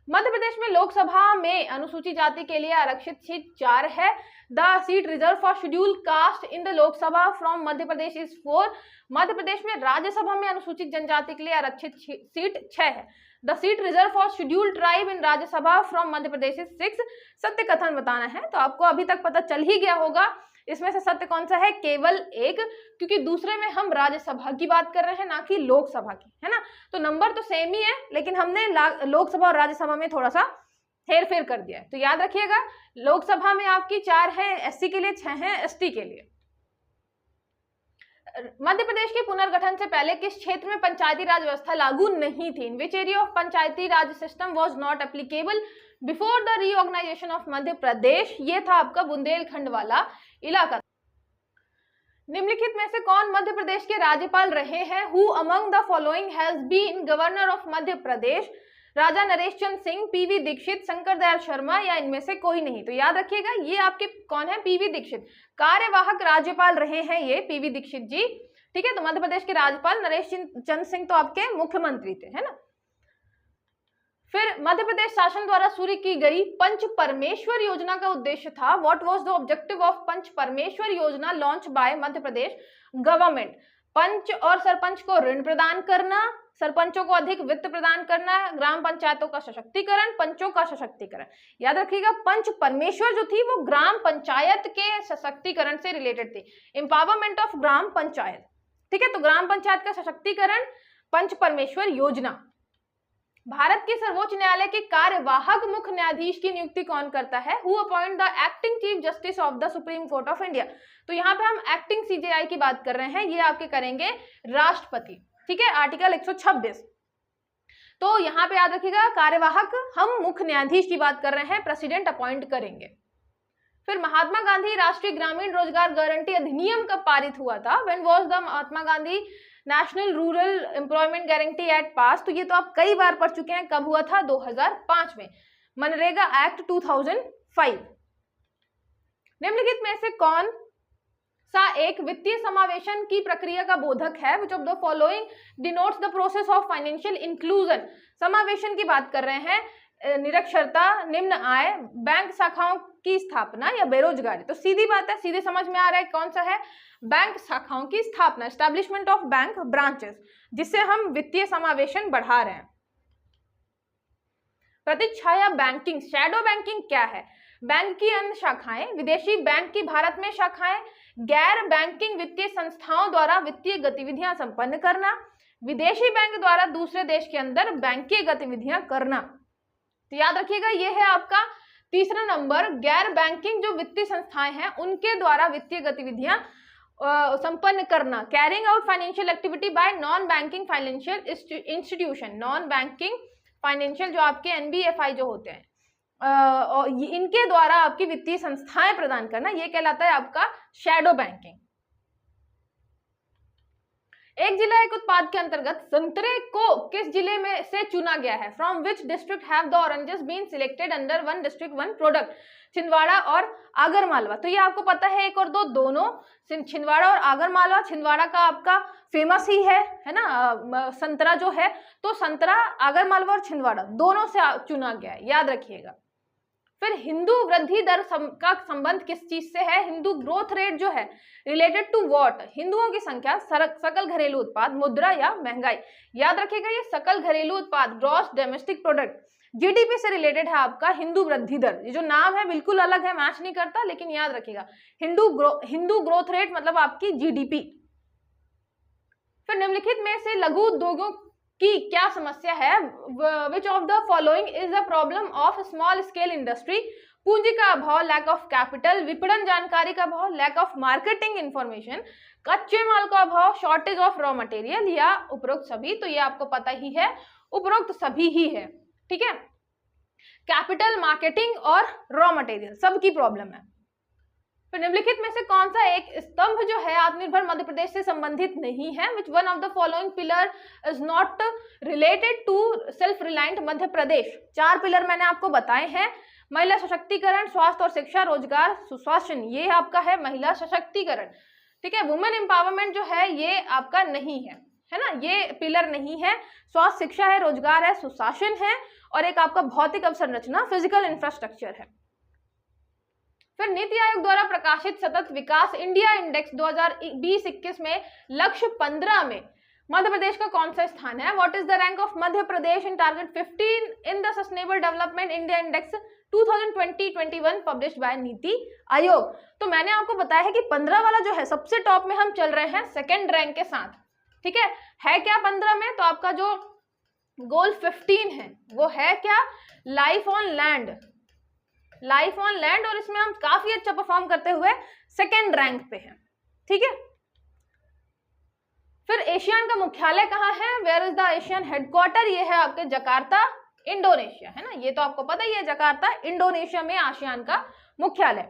मध्य प्रदेश में लोकसभा में अनुसूचित जाति के लिए आरक्षित सीट 4 है। The seat reserve for schedule caste in the Lok Sabha from Madhya Pradesh is 4। मध्य प्रदेश में राज्यसभा में अनुसूचित जनजाति के लिए आरक्षित सीट 6 है। The seat reserve for schedule tribe in Rajya Sabha from Madhya Pradesh is 6। सत्य कथन बताना है, तो आपको अभी तक पता चल ही गया होगा इसमें से सत्य कौन सा है? केवल एक, क्योंकि दूसरे में हम राज्यसभा की बात कर रहे हैं, ना कि लोकसभा की, है ना। तो नंबर तो सेम ही है, लेकिन हमने लोकसभा और राज्यसभा में थोड़ा सा हेर फेर कर दिया है। तो याद रखिएगा, लोकसभा में आपकी 4 है एससी के लिए, 6 है एसटी के लिए। मध्य प्रदेश के पुनर्गठन से पहले किस क्षेत्र में पंचायती राज व्यवस्था लागू नहीं थी? In which area of panchayati raj system was not applicable before the reorganisation of Madhya Pradesh? ये था आपका बुंदेलखंड वाला इलाका। निम्नलिखित में से कौन मध्य प्रदेश के राज्यपाल रहे हैं? Who among the following has been governor of Madhya Pradesh? Raja Naresh Chand Singh, PV Dikshit, Shankar Dayal Sharma, या इनमें से कोई नहीं? तो याद रखिएगा, ये आपके कौन है? पीवी दीक्षित, कार्यवाहक राज्यपाल रहे हैं ये पीवी दीक्षित जी, ठीक है। तो मध्य प्रदेश के राज्यपाल नरेश चंद सिंह तो आपके मुख्यमंत्री थे, है ना। फिर मध्य प्रदेश शासन द्वारा शुरू की गई पंच परमेश्वर योजना का उद्देश्य था। What was the objective of Panch Parmeshwar Yojana launch by Madhya Pradesh government? Panch और सरपंच को ऋण प्रदान करना, सरपंचों को अधिक वित्त प्रदान करना, ग्राम पंचायतों का सशक्तिकरण, पंचों का सशक्तिकरण। याद रखिएगा, पंच परमेश्वर जो थी वो ग्राम पंचायत के सशक्तिकरण से रिलेटेड थी, एम्पावरमेंट ऑफ ग्राम पंचायत, ठीक है। तो ग्राम पंचायत का सशक्तिकरण, पंच परमेश्वर योजना। भारत के सर्वोच्च न्यायालय के कार्यवाहक मुख्य न्यायाधीश की नियुक्ति कौन करता है? Who appoint the acting chief justice of the supreme court of India? तो यहाँ पे हम एक्टिंग सीजेआई की बात कर रहे हैं, ये आपके करेंगे राष्ट्रपति, ठीक है, आर्टिकल 126। तो यहाँ पे याद रखिएगा, कार्यवाहक हम मुख्य न्यायाधीश की बात कर रहे हैं, प्रेसिडेंट अपॉइंट करेंगे। फिर महात्मा गांधी राष्ट्रीय ग्रामीण रोजगार गारंटी अधिनियम कब पारित हुआ था? When was the Mahatma Gandhi national rural employment guarantee act पास? तो ये तो आप कई बार पढ़ चुके हैं, कब हुआ था? 2005 में, मनरेगा एक्ट 2005। निम्नलिखित में से कौन सा एक वित्तीय समावेशन की प्रक्रिया का बोधक है? Which of the following denotes the process of financial inclusion? समावेशन की बात कर रहे हैं, निरक्षरता, निम्न आय, बैंक शाखाओं की स्थापना या बेरोजगारी? तो सीधी बात है, सीधे समझ में आ रहा है कौन सा है? बैंक शाखाओं की स्थापना, एस्टैब्लिशमेंट ऑफ बैंक ब्रांचेस, जिससे हम वित्तीय समावेशन बढ़ा रहे हैं। प्रतिच्छाया बैंकिंग, शैडो बैंकिंग क्या है? बैंक की अन्य शाखाएं, विदेशी बैंक की भारत में शाखाएं, गैर बैंकिंग वित्तीय संस्थाओं द्वारा वित्तीय गतिविधियां संपन्न करना, विदेशी बैंक द्वारा दूसरे देश के अंदर बैंकिंग गतिविधियां करना। तो याद रखिएगा, ये है आपका तीसरा नंबर, गैर बैंकिंग जो वित्तीय संस्थाएं हैं उनके द्वारा वित्तीय गतिविधियां संपन्न करना, carrying out financial activity by non banking financial institution. Non banking financial जो आपके एनबीएफआई जो होते हैं, इनके द्वारा आपकी वित्तीय संस्थाएं प्रदान करना, ये कहलाता है आपका शैडो बैंकिंग। एक जिला एक उत्पाद के अंतर्गत संतरे को किस जिले में से चुना गया है? From which district have the oranges been selected under one district one product? Chhindwara और आगरमालवा। तो ये आपको पता है, एक और दो दोनों, छिंदवाड़ा और आगरमालवा। छिंदवाड़ा का आपका फेमस ही है ना संतरा जो है, तो संतरा आगरमालवा और छिंदवाड़ा दोनों से चुना गया है, याद रखिएगा। फिर हिंदू वृद्धि दर का संबंध किस चीज से है? हिंदू ग्रोथ रेट जो है रिलेटेड टू व्हाट? हिंदुओं की संख्या, सकल घरेलू उत्पाद, मुद्रा या महंगाई? याद रखिएगा, ये सकल घरेलू उत्पाद, ग्रॉस डोमेस्टिक प्रोडक्ट, जीडीपी से रिलेटेड है आपका हिंदू वृद्धि दर। ये जो नाम है बिल्कुल अलग है, मैच नहीं करता, लेकिन याद रखिएगा हिंदू ग्रोथ रेट मतलब आपकी जीडीपी। फिर निम्नलिखित में से लघु उद्योगों की क्या समस्या है? Which of the following is the problem of small scale industry? पूंजी का अभाव, लैक ऑफ कैपिटल, विपणन जानकारी का अभाव, लैक ऑफ मार्केटिंग इंफॉर्मेशन, कच्चे माल का अभाव, शॉर्टेज ऑफ रॉ मटेरियल, या उपरोक्त सभी? तो ये आपको पता ही है, उपरोक्त सभी ही है, ठीक है। कैपिटल, मार्केटिंग और रॉ मटेरियल सबकी प्रॉब्लम है। फिर निम्नलिखित में से कौन सा एक स्तंभ जो है आत्मनिर्भर मध्य प्रदेश से संबंधित नहीं है? Which one of the following pillar is not related to self reliant Madhya Pradesh? 4 pillar मैंने आपको बताए हैं, महिला सशक्तिकरण, स्वास्थ्य और शिक्षा, रोजगार, सुशासन, ये आपका है महिला सशक्तिकरण, ठीक है। वुमेन एम्पावरमेंट जो है ये आपका नहीं है ना, ये पिलर नहीं है। स्वास्थ्य, शिक्षा है, रोजगार है, सुशासन है, और एक आपका भौतिक अवसंरचना, फिजिकल इंफ्रास्ट्रक्चर है। फिर नीति आयोग द्वारा प्रकाशित सतत विकास इंडिया इंडेक्स 2020-21 में लक्ष्य 15 में मध्य प्रदेश का कौन सा स्थान है? What is the rank of Madhya Pradesh in target 15 in the sustainable development India index 2020-21 published by NITI Aayog. तो मैंने आपको बताया है कि 15 वाला जो है सबसे टॉप में हम चल रहे हैं सेकेंड रैंक के साथ, ठीक है क्या 15 में? तो आपका जो गोल 15 है वो है क्या? Life on land, life on land, और इसमें हम काफी अच्छा परफॉर्म करते हुए सेकेंड रैंक पे हैं, ठीक है। फिर एशियान का मुख्यालय कहाँ है? Where is the Asian headquarter? ये है आपके जकार्ता, इंडोनेशिया, है ना, ये तो आपको पता ही है, जकार्ता इंडोनेशिया में आसियान का मुख्यालय।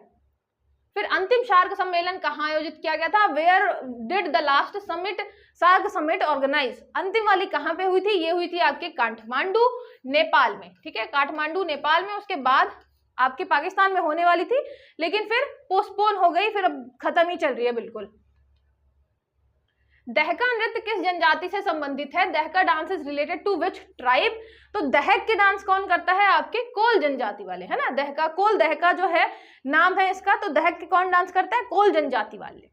फिर अंतिम सार्क सम्मेलन कहाँ आयोजित किया गया था? Where did the last summit, SAARC summit organize? अंतिम वाली कहाँ पे हुई थी? ये हुई थी आपके काठमांडू, नेपाल में, ठीक है, काठमांडू नेपाल में। उसके बाद आपके पाकिस्तान में होने वाली थी, लेकिन फिर पोस्टपोन हो गई, फिर अब खत्म ही चल रही है बिल्कुल। दहका नृत्य किस जनजाति से संबंधित है? Dahka dance is related to which tribe? तो दहक के डांस कौन करता है? आपके कोल जनजाति वाले, है ना, दहका कोल, दहका जो है नाम है इसका, तो दहक के कौन डांस करता है? कोल जनजाति वाले।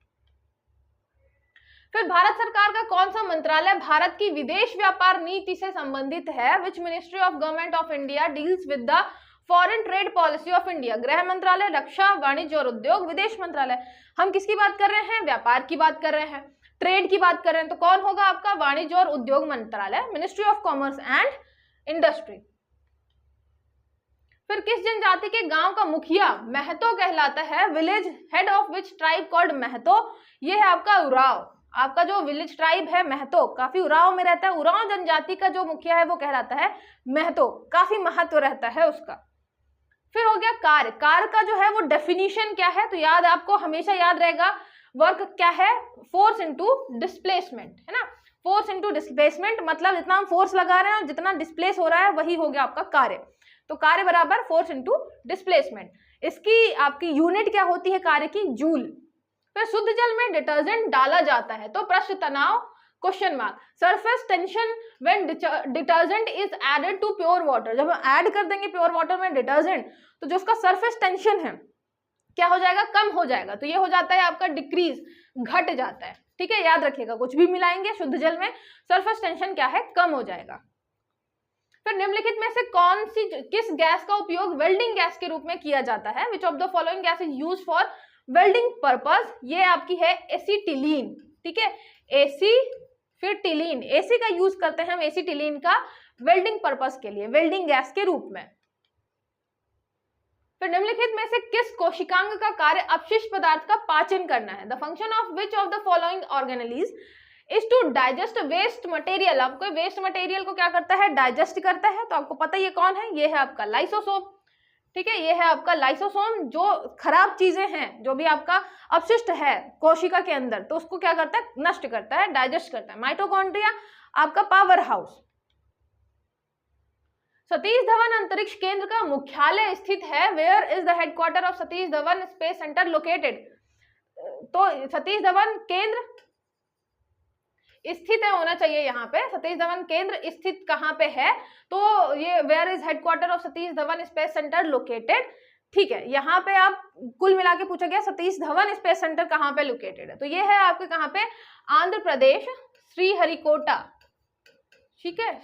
फिर भारत सरकार का कौन सा मंत्रालय भारत की विदेश व्यापार नीति से संबंधित है? Which ministry of government of India deals with the foreign trade policy of India? गृह मंत्रालय, रक्षा, वाणिज्य और उद्योग, विदेश मंत्रालय। हम किसकी बात कर रहे हैं? व्यापार की बात कर रहे हैं, ट्रेड की बात कर रहे हैं, तो कौन होगा आपका? वाणिज्य और उद्योग मंत्रालय, ministry of commerce and industry. फिर किस जनजाति के गांव का मुखिया महतो कहलाता है? Village head of which tribe called Mahto? ये है आपका उराव। आपका जो विलेज ट्राइब है महतो, काफी उराव में रहता है, उराव जनजाति का जो मुखिया है वो कहलाता है महतो, काफी महत्व रहता है उसका। फिर हो गया कार्य, कार्य का जो है वो डेफिनेशन क्या है? तो याद, आपको हमेशा याद रहेगा, वर्क क्या है? फोर्स इनटू डिस्प्लेसमेंट, है ना, फोर्स इनटू डिस्प्लेसमेंट, मतलब जितना हम फोर्स लगा रहे हैं जितना डिस्प्लेस हो रहा है वही हो गया आपका कार्य। तो कार्य बराबर फोर्स इनटू डिस्प्लेसमेंट। इसकी आपकी यूनिट क्या होती है कार्य की? जूल। फिर शुद्ध जल में डिटर्जेंट डाला जाता है तो प्रश्न तनाव, question mark. Surface tension when detergent is added to pure water, जब हम ऐड कर देंगे प्योर वाटर में डिटर्जेंट तो जो उसका सरफेस टेंशन है क्या हो जाएगा? कम हो जाएगा, तो ये हो जाता है आपका डिक्रीज, घट जाता है, ठीक है, याद रखिएगा, कुछ भी मिलाएंगे शुद्ध जल में सरफेस टेंशन क्या है? कम हो जाएगा। फिर निम्नलिखित में से कौन सी, किस गैस का उपयोग वेल्डिंग गैस के रूप में किया जाता है? Which of the following gas is used for welding purpose? ये आपकी है एसीटिलीन, ठीक है, एसी फिर टिलीन, एसी का यूज करते हैं हम एसीटिलीन का वेल्डिंग पर्पस के लिए, वेल्डिंग गैस के रूप में। फिर निम्नलिखित में से किस कोशिकांग का कार्य अपशिष्ट पदार्थ का पाचन करना है? The function of which of the following organelles is to digest waste material? आपको वेस्ट मटेरियल को क्या करता है? डाइजेस्ट करता है, तो आपको पता है ये कौन है? ये है आपका लाइसोसोम, ठीक है, ये है आपका लाइसोसोम, जो खराब चीजें हैं, जो भी आपका अपशिष्ट है कोशिका के अंदर, तो उसको क्या करता है? नष्ट करता है, डाइजेस्ट करता है। माइटोकॉन्ड्रिया आपका पावर हाउस। सतीश धवन अंतरिक्ष केंद्र का मुख्यालय स्थित है? Where is the headquarter of Satish Dhawan space centre located? तो सतीश धवन केंद्र स्थित है, होना चाहिए यहाँ पे, सतीश धवन केंद्र स्थित कहाँ पे है? तो ये where is headquarter of Satish Dhawan space centre located, ठीक है, यहाँ पे आप कुल मिला के पूछा गया सतीश धवन स्पेस सेंटर कहाँ पे लोकेटेड है, तो ये है आपके कहाँ पे? आंध्र प्रदेश, श्रीहरिकोटा, ठीक है,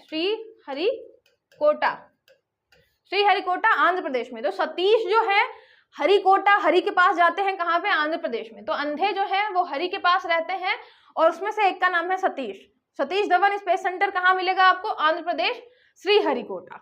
श्रीहरिकोटा आंध्र प्रदेश में। तो सतीश जो है हरिकोटा, हरि के पास जाते हैं कहाँ पे? आंध्र प्रदेश में। तो अंधे जो है वो हरि के पास रहते हैं और उसमें से एक का नाम है सतीश। सतीश धवन स्पेस सेंटर कहाँ मिलेगा आपको? आंध्र प्रदेश, श्रीहरिकोटा।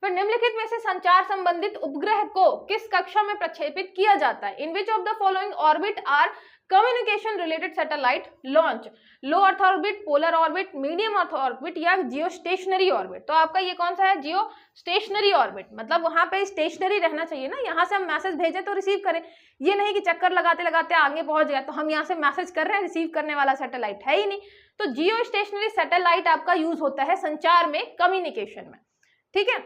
फिर निम्नलिखित में से संचार संबंधित उपग्रह को किस कक्षा में प्रक्षेपित किया जाता है? In which of the following orbit are communication related satellite launch? Low earth orbit, polar orbit, medium earth orbit या जियो स्टेशनरी ऑर्बिट? तो आपका ये कौन सा है? जियो स्टेशनरी ऑर्बिट, मतलब वहां पे स्टेशनरी रहना चाहिए ना, यहाँ से हम मैसेज भेजें तो रिसीव करें, ये नहीं कि चक्कर लगाते लगाते आगे पहुंच गया तो हम यहाँ से मैसेज कर रहे हैं, रिसीव करने वाला सैटेलाइट है ही नहीं। तो जियो स्टेशनरी सैटेलाइट आपका यूज होता है संचार में, कम्युनिकेशन में, ठीक है।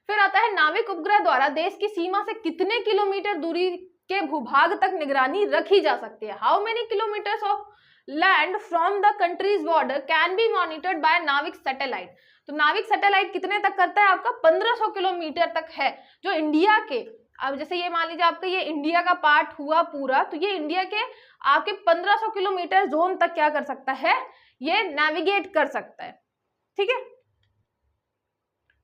फिर आता है नाविक उपग्रह द्वारा देश की सीमा से कितने किलोमीटर दूरी के भूभाग तक निगरानी रखी जा सकती है? How many kilometres of land from the countries border can be monitored by नाविक सैटेलाइट? तो नाविक सैटेलाइट कितने तक करता है आपका? 1500 किलोमीटर तक है, जो इंडिया के, अब जैसे ये मान लीजिए आपका ये इंडिया का पार्ट हुआ पूरा, तो ये इंडिया के आपके 1500 किलोमीटर जोन तक क्या कर सकता है? ये नेविगेट कर सकता है, ठीक है।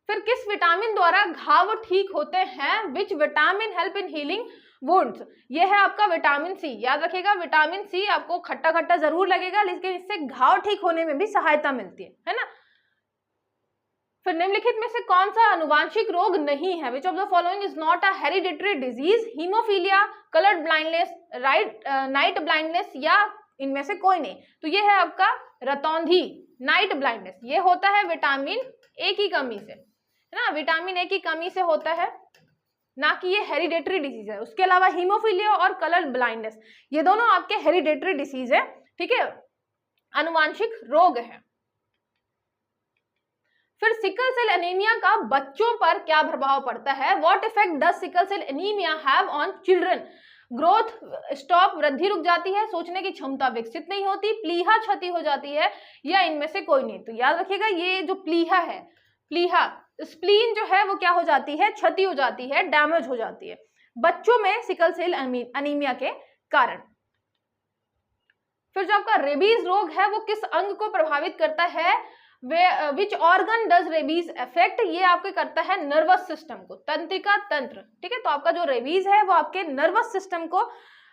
फिर किस विटामिन द्वारा घाव ठीक होते हैं? Which vitamin help in healing wounds? ये है आपका विटामिन सी। याद रखिएगा, विटामिन सी आपको खट्टा खट्टा जरूर लगेगा, लेकिन इससे घाव ठीक होने में भी सहायता मिलती है ना। फिर निम्नलिखित में से कौन सा अनुवांशिक रोग नहीं है? Which of the following is not a hereditary disease? Haemophilia, coloured blindness, night blindness, या इनमें से कोई नहीं? तो ये है आपका रतौंधी, नाइट ब्लाइंडनेस। ये होता है विटामिन ए की कमी से, है ना, विटामिन ए की कमी से होता है, ना कि ये हेरिडेटरी डिसीज है। उसके अलावा हीमोफीलिया और कलर ब्लाइंडनेस ये दोनों आपके हेरिडेटरी डिसीज है, ठीक है, अनुवांशिक रोग है। फिर सिकल सेल एनीमिया का बच्चों पर क्या प्रभाव पड़ता है? What effect does sickle cell anaemia have on children? Growth stop, वृद्धि रुक जाती है, सोचने की क्षमता विकसित नहीं होती, प्लीहा क्षति हो जाती है, या इनमें से कोई नहीं? तो याद रखिएगा, ये जो प्लीहा है, प्लीहा स्प्लीन जो है वो क्या हो जाती है? क्षति हो जाती है, डैमेज हो जाती है बच्चों में सिकल सेल एनीमिया के कारण। फिर जो आपका रेबीज रोग है वो किस अंग को प्रभावित करता है? Which organ does rabies affect? ये आपके करता है नर्वस सिस्टम को, तंत्रिका तंत्र, ठीक है। तो आपका जो रेबीज है वो आपके नर्वस सिस्टम को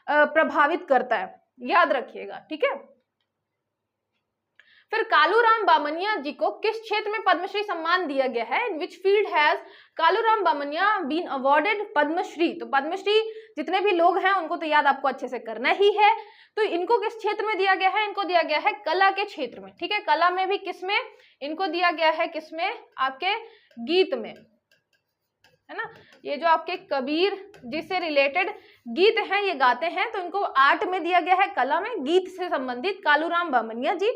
प्रभावित करता है, याद रखिएगा, ठीक है। फिर कालूराम बामनिया जी को किस क्षेत्र में पद्मश्री सम्मान दिया गया है? In which field has Kaluram Bamniya been awarded Padma Shri? तो पद्मश्री जितने भी लोग हैं उनको तो याद आपको अच्छे से करना ही है। तो इनको किस क्षेत्र में दिया गया है? इनको दिया गया है कला के क्षेत्र में, ठीक है। कला में भी किसमें इनको दिया गया है? किसमें? आपके गीत में, है ना। ये जो आपके कबीर जिससे रिलेटेड गीत हैं ये गाते हैं, तो इनको आर्ट में दिया गया है, कला में, गीत से संबंधित कालूराम बामनिया जी,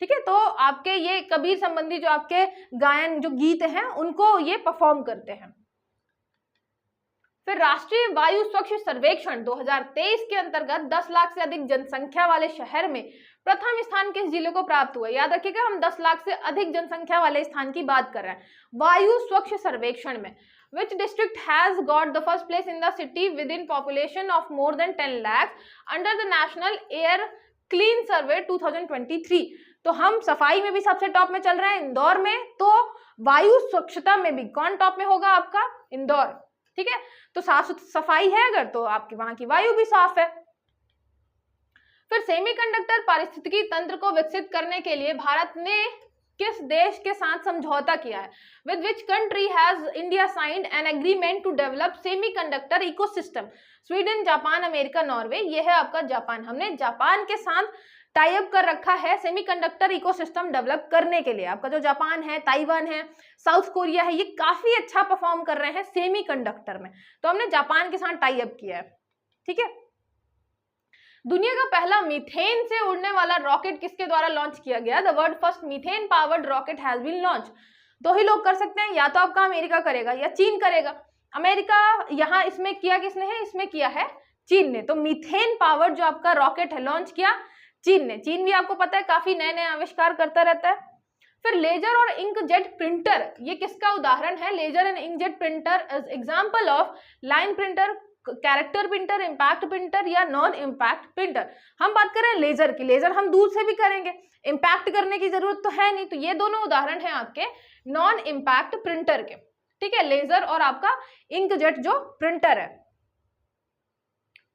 ठीक है। तो आपके ये कबीर संबंधी जो आपके गायन जो गीत हैं उनको ये परफॉर्म करते हैं। फिर राष्ट्रीय वायु स्वच्छ सर्वेक्षण 2023 के अंतर्गत 10 लाख से अधिक जनसंख्या वाले शहर में प्रथम स्थान किस जिले को प्राप्त हुआ? याद रखिएगा, हम 10 लाख से अधिक जनसंख्या वाले स्थान की बात कर रहे हैं वायु स्वच्छ सर्वेक्षण में। Which district has got the first place in the city within population of more than 10 lakhs under the National Air Clean Survey 2023? तो हम सफाई में भी सबसे टॉप में चल रहे हैं इंदौर में, तो वायु स्वच्छता में भी कौन टॉप में होगा? आपका इंदौर, ठीक है। तो साफ सफाई है अगर, तो आपके वहां की वायु भी साफ है। फिर सेमीकंडक्टर पारिस्थितिकी तंत्र को विकसित करने के लिए भारत ने किस देश के साथ समझौता किया है? With which country has India signed an agreement to develop semiconductor ecosystem? Sweden, Japan, America, Norway. ये है आपका जापान। हमने जापान के साथ टाई अप कर रखा है सेमीकंडक्टर इकोसिस्टम डेवलप करने के लिए। आपका जो जापान है, ताइवान है, साउथ कोरिया है, ये काफी अच्छा परफॉर्म कर रहे हैं सेमीकंडक्टर में, तो हमने जापान के साथ टाई अप किया है, ठीक है। दुनिया का पहला मीथेन से उड़ने वाला रॉकेट किसके द्वारा लॉन्च किया गया? The world first methane powered rocket has been launch. दो ही लोग कर सकते हैं, या तो आपका अमेरिका करेगा या चीन करेगा। अमेरिका यहाँ इसमें किया किसने है? इसमें किया है चीन ने। तो मीथेन पावर्ड जो आपका रॉकेट है लॉन्च किया चीन ने। चीन भी आपको पता है काफी नए नए आविष्कार करता रहता है। फिर लेजर और इंकजेट प्रिंटर, ये किसका उदाहरण है? Laser and inkjet printer is example of line printer, character printer, impact printer या नॉन इम्पैक्ट प्रिंटर। हम बात कर रहे हैं लेजर की। लेजर हम दूर से भी करेंगे, इम्पैक्ट करने की जरूरत तो है नहीं। तो ये दोनों उदाहरण है आपके नॉन इम्पैक्ट प्रिंटर के, ठीक है, लेजर और आपका इंकजेट जो प्रिंटर है।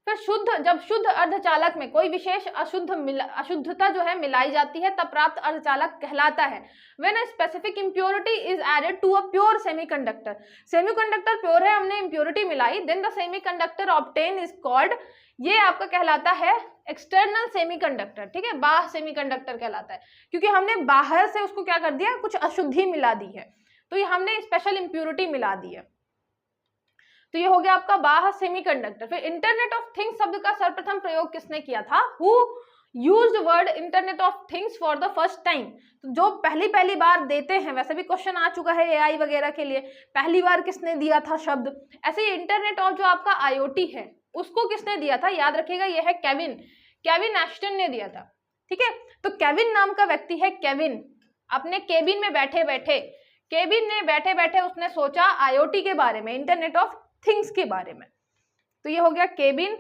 फिर जब शुद्ध अर्धचालक में कोई विशेष अशुद्धता जो है मिलाई जाती है तब प्राप्त अर्धचालक कहलाता है। When a specific impurity is added to a pure semiconductor, semiconductor pure है, हमने इम्प्योरिटी मिलाई, then the semiconductor obtained is called, ये आपका कहलाता है एक्सटर्नल सेमीकंडक्टर, ठीक है, बाह्य सेमीकंडक्टर कहलाता है, क्योंकि हमने बाहर से उसको क्या कर दिया, कुछ अशुद्धि मिला दी है, तो ये हमने स्पेशल इम्प्योरिटी मिला दी है। तो ये हो गया आपका बाह्य सेमीकंडक्टर। फिर इंटरनेट ऑफ थिंग्स शब्द का सर्वप्रथम प्रयोग किसने किया था? Who used word internet of things for the first time? तो जो पहली बार देते हैं, वैसे भी क्वेश्चन आ चुका है एआई वगैरह के लिए, पहली बार किसने दिया था शब्द? ऐसे ही इंटरनेट ऑफ जो आपका आईओटी है उसको किसने दिया था? याद रखिएगा, ये है केविन एस्टन ने दिया था, ठीक है। तो केविन नाम का व्यक्ति है, केविन अपने केबिन में बैठे बैठे उसने सोचा आईओटी के बारे में, इंटरनेट ऑफ थिंग्स के बारे में, तो ये हो गया केबिन।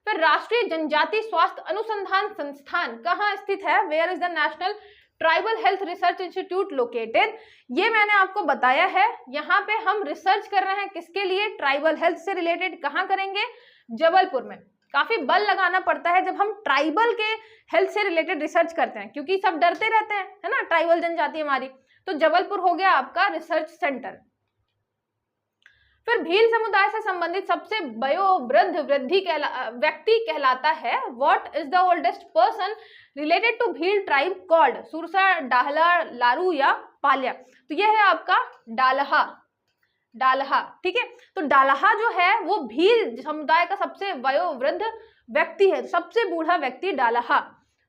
फिर राष्ट्रीय जनजाति स्वास्थ्य अनुसंधान संस्थान कहाँ स्थित है? Where is the national tribal health research institute located, ये मैंने आपको बताया है। यहाँ पे हम रिसर्च कर रहे हैं किसके लिए, ट्राइबल हेल्थ से रिलेटेड। कहाँ करेंगे, जबलपुर में। काफी बल लगाना पड़ता है जब हम ट्राइबल के हेल्थ से रिलेटेड रिसर्च करते हैं, क्योंकि सब डरते रहते हैं, है ना, ट्राइबल जनजाति हमारी। तो जबलपुर हो गया आपका रिसर्च सेंटर। फिर भील समुदाय से संबंधित सबसे वयोवृद्ध व्यक्ति कहलाता है। What is the oldest person related to Bhil tribe called, Sursa, Dahla, Laru या पाल्या। तो यह है आपका डालहा, डालहा, ठीक है। तो डालहा जो है वो भील समुदाय का सबसे वयोवृद्ध व्यक्ति है, सबसे बूढ़ा व्यक्ति डालहा।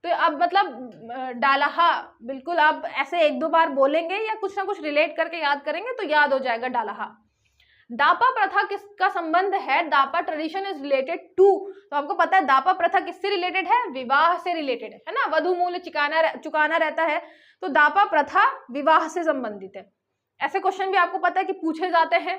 तो अब मतलब डालहा बिल्कुल आप ऐसे एक दो बार बोलेंगे या कुछ ना कुछ रिलेट करके याद करेंगे तो याद हो जाएगा डालहा। दापा प्रथा किसका संबंध है, दापा ट्रेडिशन इज रिलेटेड टू। तो आपको पता है दापा प्रथा किससे रिलेटेड है, विवाह से रिलेटेड है ना, वधु मूल्य चुकाना रहता है। तो दापा प्रथा विवाह से संबंधित है। ऐसे क्वेश्चन भी आपको पता है कि पूछे जाते हैं।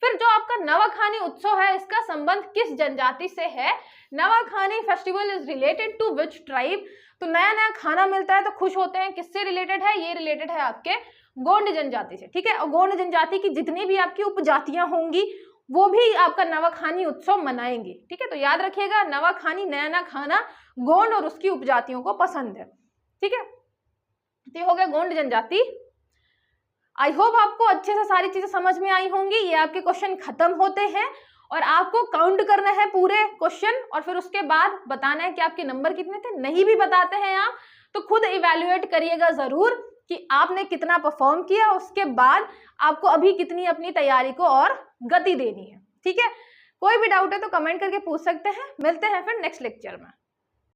फिर जो आपका नवाखानी उत्सव है, इसका संबंध किस जनजाति से है, Navakhani festival is related to which tribe. तो नया नया खाना मिलता है तो खुश होते हैं, किससे रिलेटेड है, ये रिलेटेड है आपके गोंड जनजाति से, ठीक है। और गोंड जनजाति की जितनी भी आपकी उपजातियां होंगी वो भी आपका नवाखानी उत्सव मनाएंगे, ठीक है। तो याद रखिएगा, नवाखानी नया नया खाना गोंड और उसकी उपजातियों को पसंद है, ठीक है। तो हो गया गोंड जनजाति। आई होप आपको अच्छे से सारी चीजें समझ में आई होंगी। ये आपके क्वेश्चन खत्म होते हैं और आपको काउंट करना है पूरे क्वेश्चन और फिर उसके बाद बताना है कि आपके नंबर कितने थे। नहीं भी बताते हैं आप तो खुद इवैल्यूएट करिएगा जरूर कि आपने कितना परफॉर्म किया, उसके बाद आपको अभी कितनी अपनी तैयारी को और गति देनी है, ठीक है। कोई भी डाउट है तो कमेंट करके पूछ सकते हैं। मिलते हैं फिर नेक्स्ट लेक्चर में।